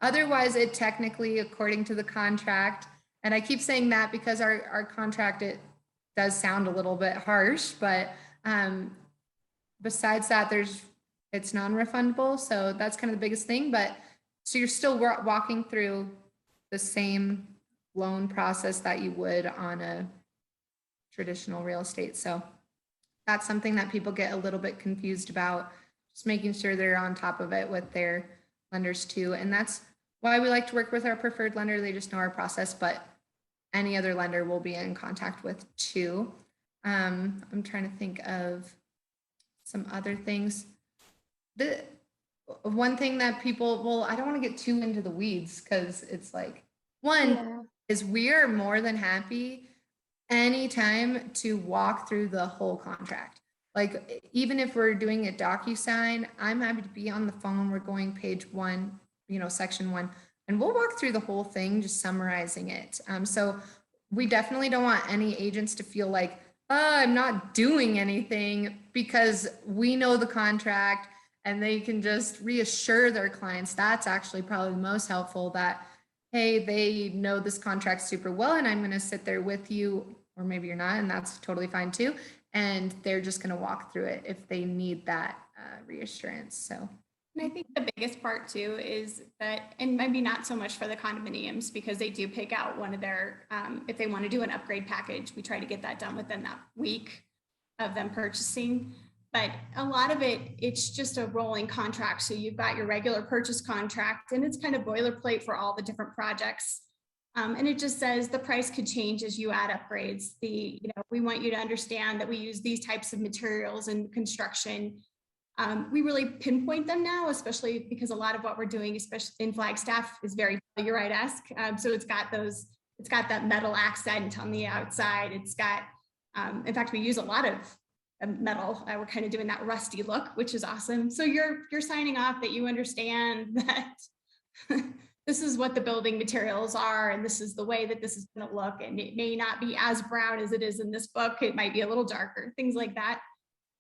Otherwise, it technically, according to the contract, and I keep saying that because our contract, it does sound a little bit harsh, but besides that, it's non-refundable. So that's kind of the biggest thing. But so you're still walking through the same loan process that you would on a traditional real estate. So that's something that people get a little bit confused about, just making sure they're on top of it with their lenders too. And that's why we like to work with our preferred lender. They just know our process, but any other lender we'll be in contact with too. I'm trying to think of some other things. The one thing that people, well, I don't want to get too into the weeds because it's like, one is we are more than happy anytime to walk through the whole contract. Like, even if we're doing a DocuSign, I'm happy to be on the phone. We're going page 1, section 1, and we'll walk through the whole thing, just summarizing it. So we definitely don't want any agents to feel like, I'm not doing anything, because we know the contract and they can just reassure their clients. That's actually probably the most helpful, that, hey, they know this contract super well and I'm going to sit there with you, or maybe you're not, and that's totally fine too. And they're just going to walk through it if they need that reassurance. So. And I think the biggest part too is that, and maybe not so much for the condominiums, because they do pick out one of their, if they want to do an upgrade package, we try to get that done within that week of them purchasing. But a lot of it, it's just a rolling contract. So you've got your regular purchase contract, and it's kind of boilerplate for all the different projects. And it just says the price could change as you add upgrades. We want you to understand that we use these types of materials in construction. We really pinpoint them now, especially because a lot of what we're doing, especially in Flagstaff, is very Telluride-esque. So it's got that metal accent on the outside. It's got, in fact, we use a lot of metal. We're kind of doing that rusty look, which is awesome. So you're signing off that you understand that this is what the building materials are, and this is the way that this is going to look. And it may not be as brown as it is in this book. It might be a little darker, things like that.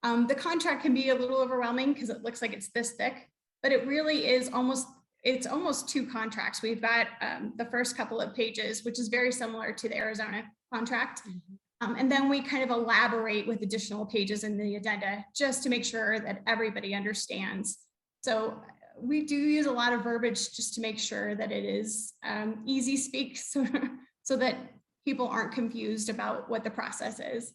The contract can be a little overwhelming because it looks like it's this thick, but it really is almost 2 contracts. We've got the first couple of pages, which is very similar to the Arizona contract. And then we kind of elaborate with additional pages in the addenda just to make sure that everybody understands. So we do use a lot of verbiage just to make sure that it is easy speak, so that people aren't confused about what the process is.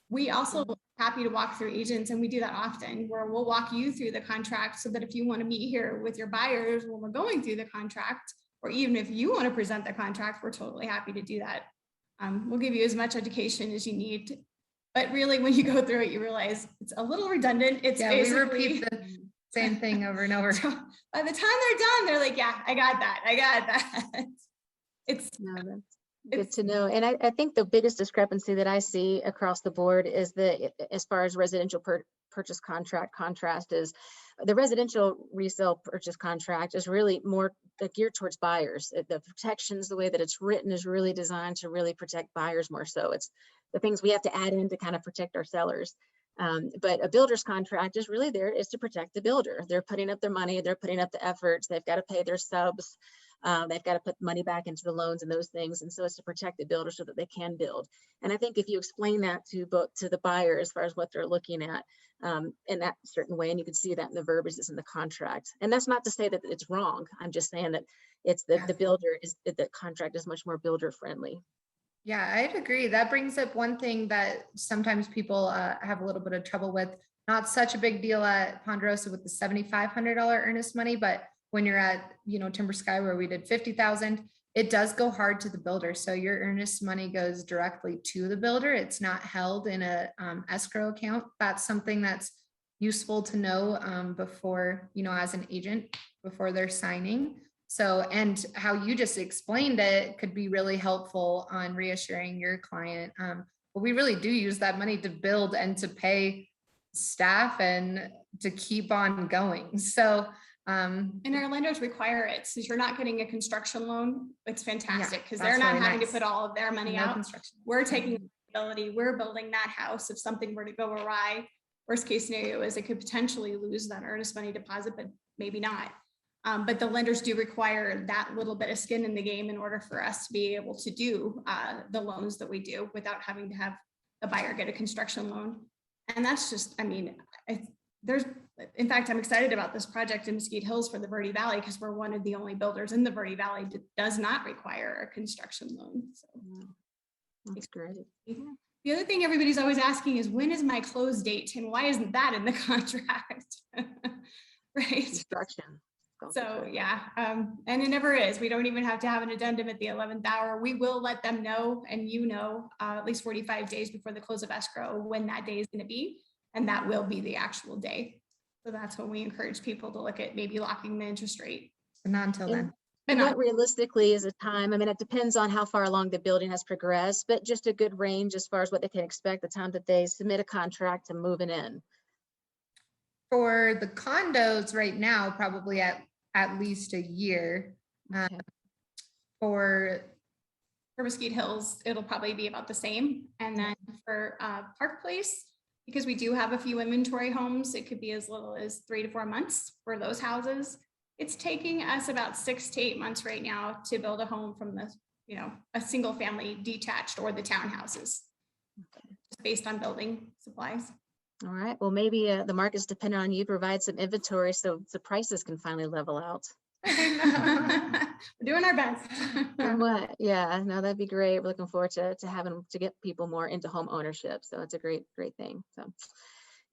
We also happy to walk through agents, and we do that often, where we'll walk you through the contract so that if you want to meet here with your buyers when we're going through the contract, or even if you want to present the contract, we're totally happy to do that. We'll give you as much education as you need. But really, when you go through it, you realize it's a little redundant. It's we repeat the same thing over and over. So by the time they're done, they're like, yeah, I got that. It's good to know. And I think the biggest discrepancy that I see across the board is that as far as residential purchase contrast is the residential resale purchase contract is really more geared towards buyers. The protections, the way that it's written is really designed to really protect buyers more so. It's the things we have to add in to kind of protect our sellers. But a builder's contract is really there is to protect the builder. They're putting up their money, they're putting up the efforts, they've got to pay their subs, they've got to put money back into the loans and those things. And so it's to protect the builder so that they can build. And I think if you explain that to the buyer as far as what they're looking at in that certain way, and you can see that in the verbiage that's in the contract. And that's not to say that it's wrong. I'm just saying that it's the builder is the contract is much more builder friendly. Yeah, I'd agree. That brings up one thing that sometimes people have a little bit of trouble with. Not such a big deal at Ponderosa with the $7,500 earnest money, but when you're at, Timber Sky where we did 50,000, it does go hard to the builder. So your earnest money goes directly to the builder. It's not held in a escrow account. That's something that's useful to know before, as an agent, before they're signing. So, and how you just explained it could be really helpful on reassuring your client. But we really do use that money to build and to pay staff and to keep on going. So, and our lenders require it. So you're not getting a construction loan. It's fantastic because they're not having to put all of their money out. We're taking responsibility. We're building that house. If something were to go awry, worst case scenario is it could potentially lose that earnest money deposit, but maybe not. But the lenders do require that little bit of skin in the game in order for us to be able to do the loans that we do without having to have the buyer get a construction loan. And that's just, in fact, I'm excited about this project in Mesquite Hills for the Verde Valley because we're one of the only builders in the Verde Valley that does not require a construction loan. So that's great. The other thing everybody's always asking is, when is my close date? And why isn't that in the contract? Right? Construction. So yeah, and it never is. We don't even have to have an addendum at the 11th hour. We will let them know, and at least 45 days before the close of escrow when that day is going to be, and that will be the actual day. So that's when we encourage people to look at maybe locking the interest rate. But not until then. And what realistically is a time? I mean, it depends on how far along the building has progressed, but just a good range as far as what they can expect the time that they submit a contract to moving in. For the condos right now, probably at least a year. Okay. For Mesquite Hills, it'll probably be about the same. And then for Park Place, because we do have a few inventory homes, it could be as little as 3 to 4 months for those houses. It's taking us about 6 to 8 months right now to build a home from the, a single family detached or the townhouses, based on building supplies. All right. Well, maybe the market's dependent on you to provide some inventory so the prices can finally level out. We're doing our best. What? Yeah, no, that'd be great. We're looking forward to having to get people more into home ownership. So it's a great thing. So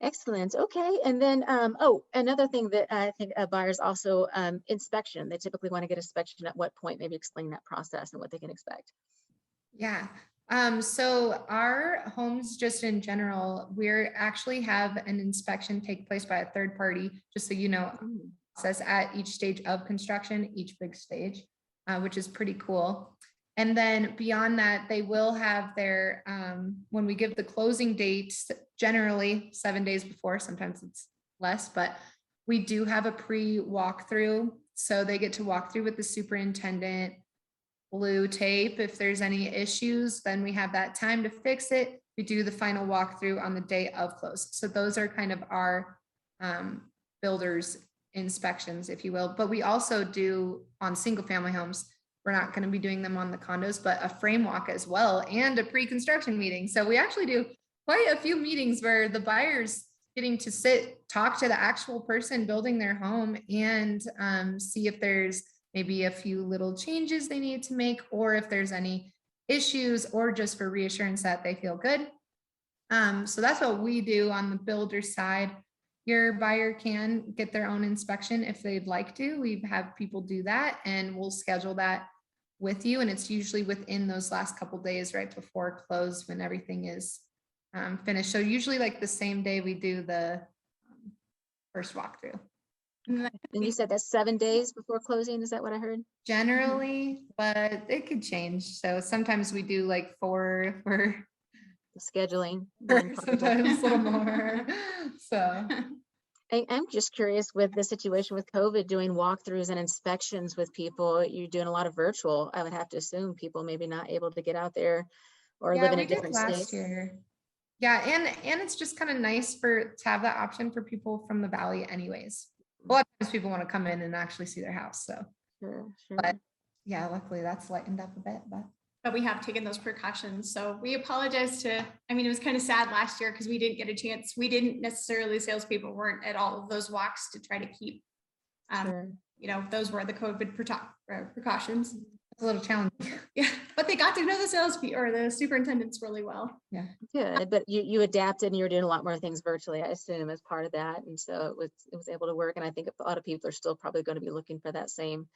excellent. Okay. And then, another thing that I think buyers also inspection. They typically want to get inspection at what point? Maybe explain that process and what they can expect. Yeah. So our homes, just in general, we're actually have an inspection take place by a third party, just so you know, process at each stage of construction, each big stage, which is pretty cool. And then beyond that, they will have their, when we give the closing dates, generally 7 days before, sometimes it's less, but we do have a pre-walkthrough. So they get to walk through with the superintendent, blue tape. If there's any issues, then we have that time to fix it. We do the final walkthrough on the day of close. So those are kind of our builders inspections, if you will. But we also do on single family homes. We're not going to be doing them on the condos, but a frame walk as well and a pre-construction meeting. So we actually do quite a few meetings where the buyer's getting to sit, talk to the actual person building their home and see if there's maybe a few little changes they need to make, or if there's any issues, or just for reassurance that they feel good. So that's what we do on the builder side. Your buyer can get their own inspection if they'd like to. We have people do that and we'll schedule that with you. And it's usually within those last couple days right before close when everything is finished. So usually like the same day we do the first walkthrough. And you said that's 7 days before closing. Is that what I heard? Generally, but it could change. So sometimes we do like 4 for The scheduling. sometimes a little more. So I'm just curious with the situation with COVID, doing walkthroughs and inspections with people. You're doing a lot of virtual. I would have to assume people maybe not able to get out there or live in we a did different last state. year. Yeah, and it's just kind of nice to have that option for people from the valley anyways. A lot of times people want to come in and actually see their house. So Sure. but yeah, luckily that's lightened up a bit, But we have taken those precautions. So we apologize it was kind of sad last year because we didn't get a chance. We didn't necessarily, salespeople weren't at all of those walks to try to keep, Sure. those were the COVID precautions. it's a little challenging. Yeah, but they got to know the salespeople or the superintendents really well. Good, but you adapted and you're doing a lot more things virtually, I assume, as part of that, and so it was able to work. And I think a lot of people are still probably going to be looking for that same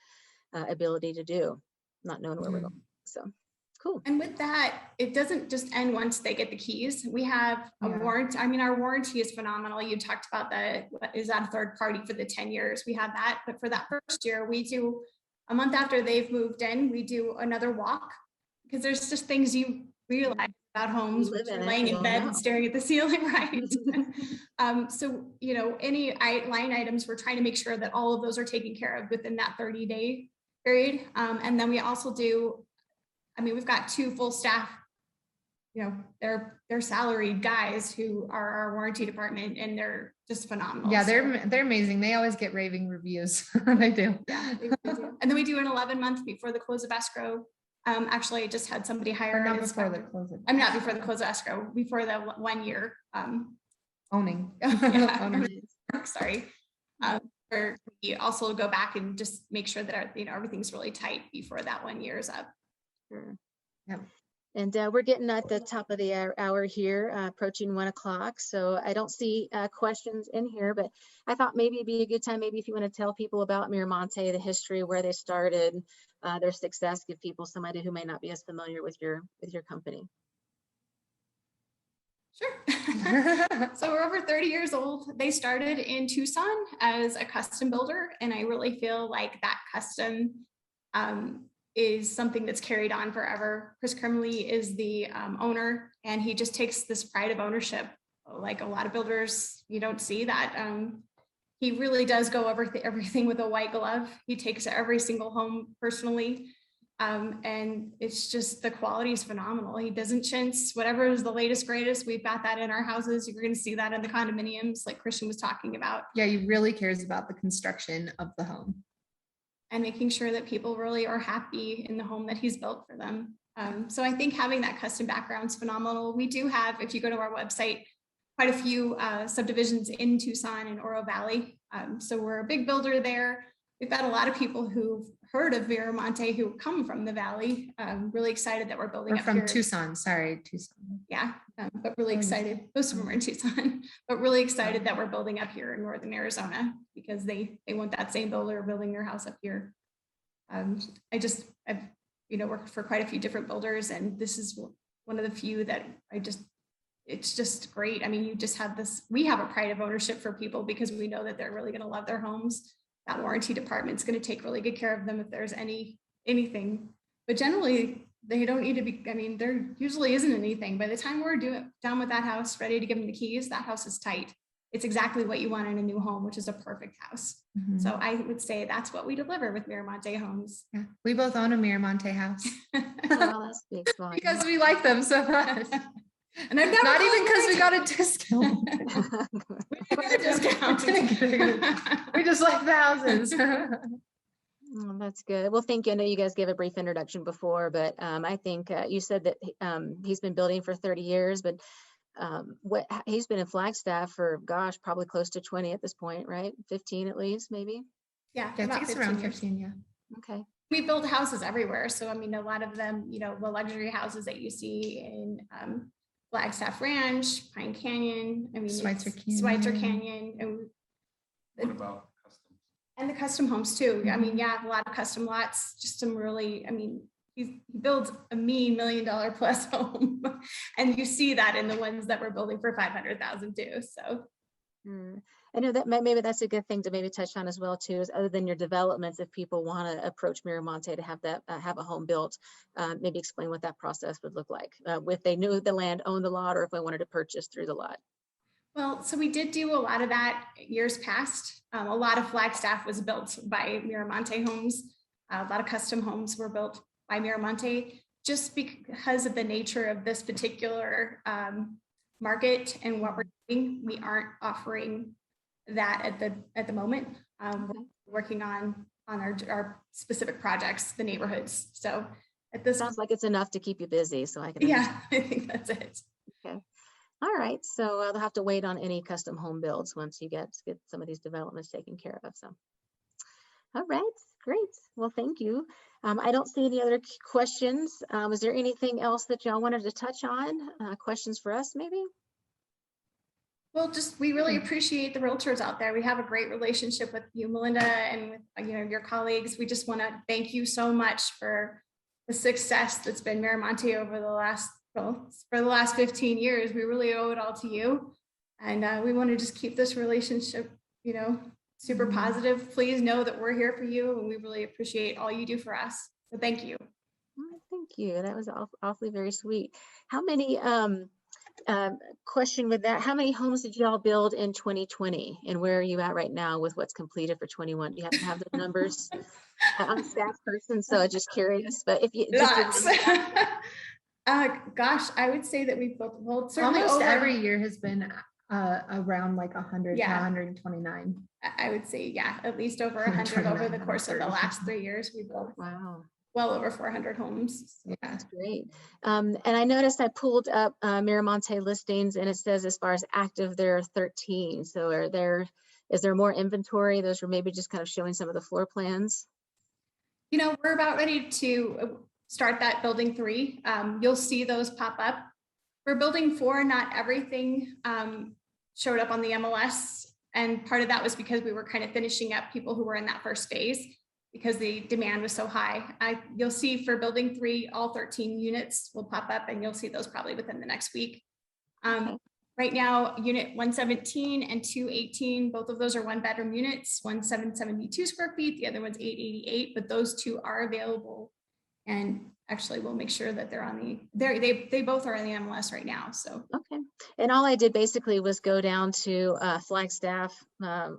ability to do, not knowing where we're going. So cool. And with that, it doesn't just end once they get the keys. We have a warranty. Our warranty is phenomenal. You talked about is that a third party for the 10 years? We have that, but for that first year, we do a month after they've moved in, we do another walk because there's just things you realize about homes when you're laying in bed and staring at the ceiling, right? So, any line items, we're trying to make sure that all of those are taken care of within that 30-day period. And then we also do, we've got 2 full staff, they're salaried guys who are our warranty department and they're just phenomenal. Yeah, they're amazing. They always get raving reviews. They do. Yeah, they really do. And then we do an 11-month before the close of escrow. Actually, I just had somebody hire. Not before the close. Not before the close of escrow, before the 1 year. Owning. Owning. Sorry. Where we also go back and just make sure that everything's really tight before that 1 year is up. Sure. Yep. And we're getting at the top of the hour here, approaching 1 o'clock. So I don't see questions in here, but I thought maybe it'd be a good time, maybe if you want to tell people about Miramonte, the history, where they started, their success, give people somebody who may not be as familiar with your company. Sure. So we're over 30 years old. They started in Tucson as a custom builder. And I really feel like that custom is something that's carried on forever. Chris Kremley is the owner, and he just takes this pride of ownership. Like a lot of builders, you don't see that. He really does go over everything with a white glove. He takes every single home personally. And it's just, the quality is phenomenal. He doesn't chintz, whatever is the latest, greatest. We've got that in our houses. You're going to see that in the condominiums like Christian was talking about. Yeah, he really cares about the construction of the home. And making sure that people really are happy in the home that he's built for them. So I think having that custom background is phenomenal. We do have, if you go to our website, quite a few subdivisions in Tucson and Oro Valley. So we're a big builder there. We've got a lot of people who've heard of Miramonte who come from the valley. Really excited that we're building up from here. Tucson. Yeah, but really excited. Most of them are in Tucson, but really excited that we're building up here in northern Arizona because they want that same builder building their house up here. I've worked for quite a few different builders, and this is one of the few that it's just great. You just have this, we have a pride of ownership for people because we know that they're really going to love their homes. That warranty department's going to take really good care of them if there's anything, but generally they don't need to be, there usually isn't anything. By the time we're done with that house, ready to give them the keys, that house is tight. It's exactly what you want in a new home, which is a perfect house. Mm-hmm. So I would say that's what we deliver with Miramonte homes. Yeah, we both own a Miramonte house. Well, that's big fun. Because we like them so much. And I'm not even because we got a discount. We got a discount. We just like the houses. Oh, that's good. Well, thank you. I know you guys gave a brief introduction before, but I think you said that he's been building for 30 years, but he's been in Flagstaff for, gosh, probably close to 20 at this point, right? 15 at least, maybe? Yeah, I think it's around 15, yeah. Okay. We build houses everywhere. So, a lot of them, the luxury houses that you see in Flagstaff Ranch, Pine Canyon, I mean, Schweitzer Schweitzer Canyon. Canyon, and What about custom? and the custom homes too. I mean, yeah, a lot of custom lots, just some really, I mean, he builds a mean $1 million plus home. And you see that in the ones that we're building for 500,000 too. So. I know that maybe that's a good thing to maybe touch on as well too, is other than your developments, if people want to approach Miramonte to have that, have a home built, maybe explain what that process would look like, if they knew the land, owned the lot, or if they wanted to purchase through the lot. Well, so we did do a lot of that years past. A lot of Flagstaff was built by Miramonte homes. A lot of custom homes were built by Miramonte, just because of the nature of this particular market and what we're doing. We aren't offering that at the moment. We're working on our specific projects, the neighborhoods. So at this Sounds like it's enough to keep you busy, so I can yeah, I think that's it. Okay. All right, so they'll have to wait on any custom home builds once you get some of these developments taken care of. So, all right, great. Well, thank you. I don't see any other questions. Is there anything else that y'all wanted to touch on? Questions for us, maybe? Well, we really appreciate the realtors out there. We have a great relationship with you, Melinda, and with your colleagues. We just want to thank you so much for the success that's been Miramonte over for the last 15 years. We really owe it all to you. And we want to just keep this relationship, super positive. Please know that we're here for you, and we really appreciate all you do for us. So thank you. Thank you. That was awfully very sweet. How many, question with that, how many homes did y'all build in 2020? And where are you at right now with what's completed for 21? Do you happen to have the numbers? I'm a staff person, so I'm just curious, but if you Lots. Gosh, I would say that we've built certainly Almost over every year has been around like 100 to 129. I would say, yeah, at least over 100 over the course of the last 3 years. We've built well over 400 homes. Yeah, that's great. And I noticed I pulled up Miramonte listings, and it says as far as active, there are 13. So is there more inventory? Those were maybe just kind of showing some of the floor plans. We're about ready to start that building 3. You'll see those pop up. For building 4, not everything showed up on the MLS. And part of that was because we were kind of finishing up people who were in that first phase because the demand was so high. You'll see for building 3, all 13 units will pop up, and you'll see those probably within the next week. Right now, unit 117 and 218, both of those are 1-bedroom units. One's 772 square feet, the other one's 888, but those 2 are available. And actually, we'll make sure that they're on they both are on the MLS right now. So okay. And all I did basically was go down to Flagstaff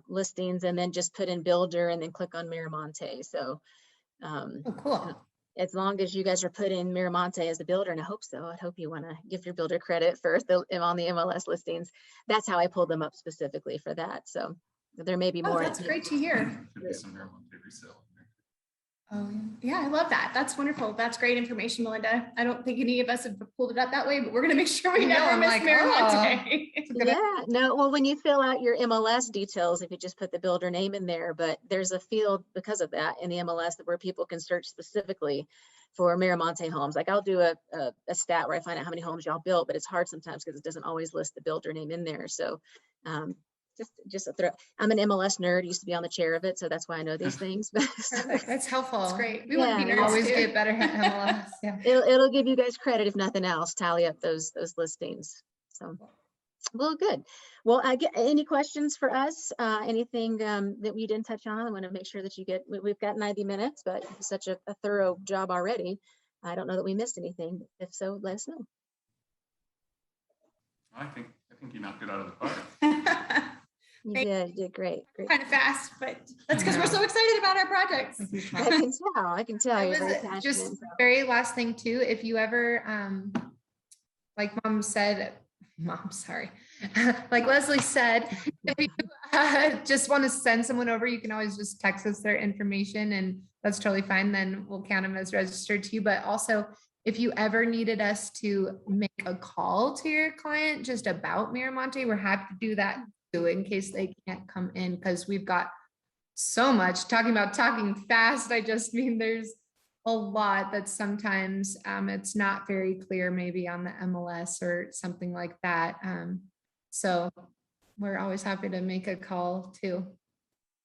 listings and then just put in builder and then click on Miramonte. So cool. As long as you guys are put in Miramonte as a builder, and I hope so. I hope you want to give your builder credit for on the MLS listings. That's how I pulled them up specifically for that. So there may be more. That's great to hear. Could be some Miramonte resale. Oh, yeah, I love that. That's wonderful. That's great information, Melinda. I don't think any of us have pulled it up that way, but we're going to make sure we never miss Miramonte. Yeah, no, well, when you fill out your MLS details, if you just put the builder name in there, but there's a field because of that in the MLS where people can search specifically for Miramonte homes. Like I'll do a stat where I find out how many homes y'all built, but it's hard sometimes because it doesn't always list the builder name in there. So just a throw. I'm an MLS nerd, used to be on the chair of it, so that's why I know these things. That's helpful. That's great. We want to be nerds always too. get better at MLS. Yeah. It'll give you guys credit if nothing else. Tally up those listings. So, well, good. Well, any questions for us? Anything that we didn't touch on? I want to make sure that you get. We've got 90 minutes, but such a thorough job already. I don't know that we missed anything. If so, let us know. I think you knocked it out of the park. You did great. Kind of fast, but that's because we're so excited about our projects. I can tell. You're very passionate. Just very last thing too, if you ever, like like Leslie said, if you just want to send someone over, you can always just text us their information, and that's totally fine. Then we'll count them as registered to you. But also, if you ever needed us to make a call to your client just about Miramonte, we're happy to do that too, in case they can't come in, because we've got so much. Talking fast, I just mean there's a lot that sometimes it's not very clear maybe on the MLS or something like that. So we're always happy to make a call too.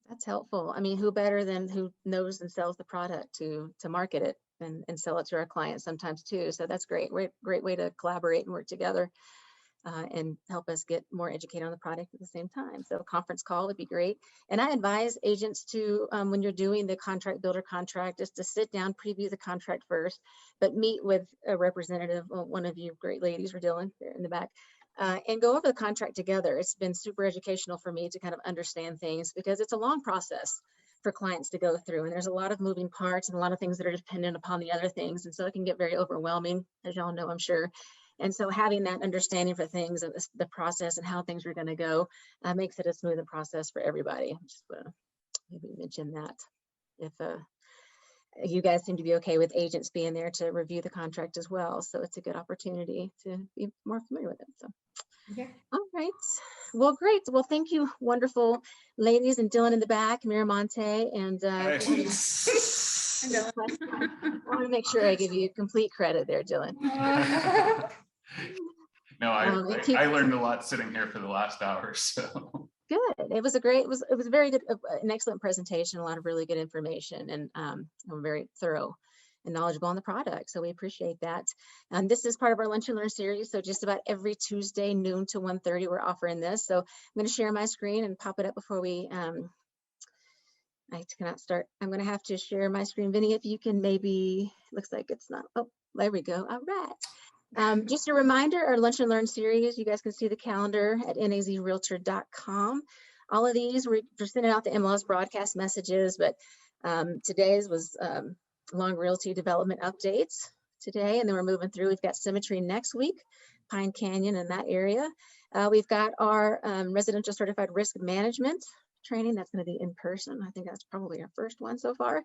That's helpful. I mean, who better than who knows and sells the product to market it and sell it to our clients sometimes too. So that's great. Great way to collaborate and work together and help us get more educated on the product at the same time. So a conference call would be great. And I advise agents to, when you're doing the contract builder contract, just to sit down, preview the contract first, but meet with a representative, one of you great ladies, we're dealing there in the back, and go over the contract together. It's been super educational for me to kind of understand things because it's a long process for clients to go through. And there's a lot of moving parts and a lot of things that are dependent upon the other things. And so it can get very overwhelming, as y'all know, I'm sure. And so having that understanding for things and the process and how things are going to go makes it a smoother process for everybody. Just want to maybe mention that. If you guys seem to be okay with agents being there to review the contract as well. So it's a good opportunity to be more familiar with it. So, Okay. All right. Well, great. Well, thank you, wonderful ladies, and Dylan in the back, Miramonte, and I want to make sure I give you complete credit there, Dylan. No, I learned a lot sitting here for the last hour. So good. It was a great. It was a very good, an excellent presentation. A lot of really good information, and very thorough and knowledgeable on the product. So we appreciate that. And this is part of our Lunch and Learn series. So just about every Tuesday, noon to 1:30, we're offering this. So I'm going to share my screen and pop it up before we. I cannot start. I'm going to have to share my screen. Vinny, if you can maybe, looks like it's not. Oh, there we go. All right. Just a reminder, our Lunch and Learn series, you guys can see the calendar at nazrealtor.com. All of these, we're sending out the MLS broadcast messages, but today's was Long Realty development updates today, and then we're moving through. We've got Symmetry next week, Pine Canyon in that area. We've got our residential certified risk management training. That's going to be in person. I think that's probably our first one so far.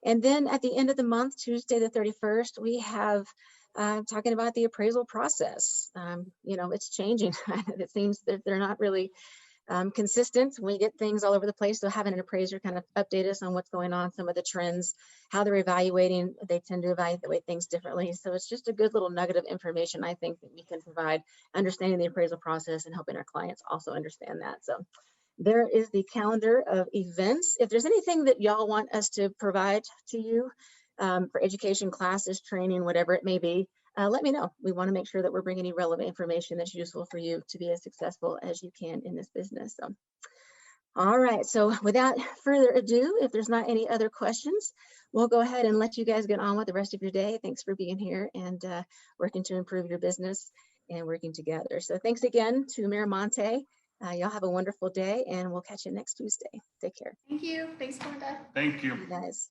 And then at the end of the month, Tuesday the 31st, we have talking about the appraisal process. It's changing. It seems that they're not really consistent. We get things all over the place. So having an appraiser kind of update us on what's going on, some of the trends, how they're evaluating, they tend to evaluate things differently. So it's just a good little nugget of information, I think, that we can provide, understanding the appraisal process and helping our clients also understand that. So there is the calendar of events. If there's anything that y'all want us to provide to you for education, classes, training, whatever it may be, let me know. We want to make sure that we're bringing you relevant information that's useful for you to be as successful as you can in this business. So, all right. So without further ado, if there's not any other questions, we'll go ahead and let you guys get on with the rest of your day. Thanks for being here and working to improve your business and working together. So thanks again to Miramonte. Y'all have a wonderful day, and we'll catch you next Tuesday. Take care. Thank you. Thanks, Melinda. thank you. You guys.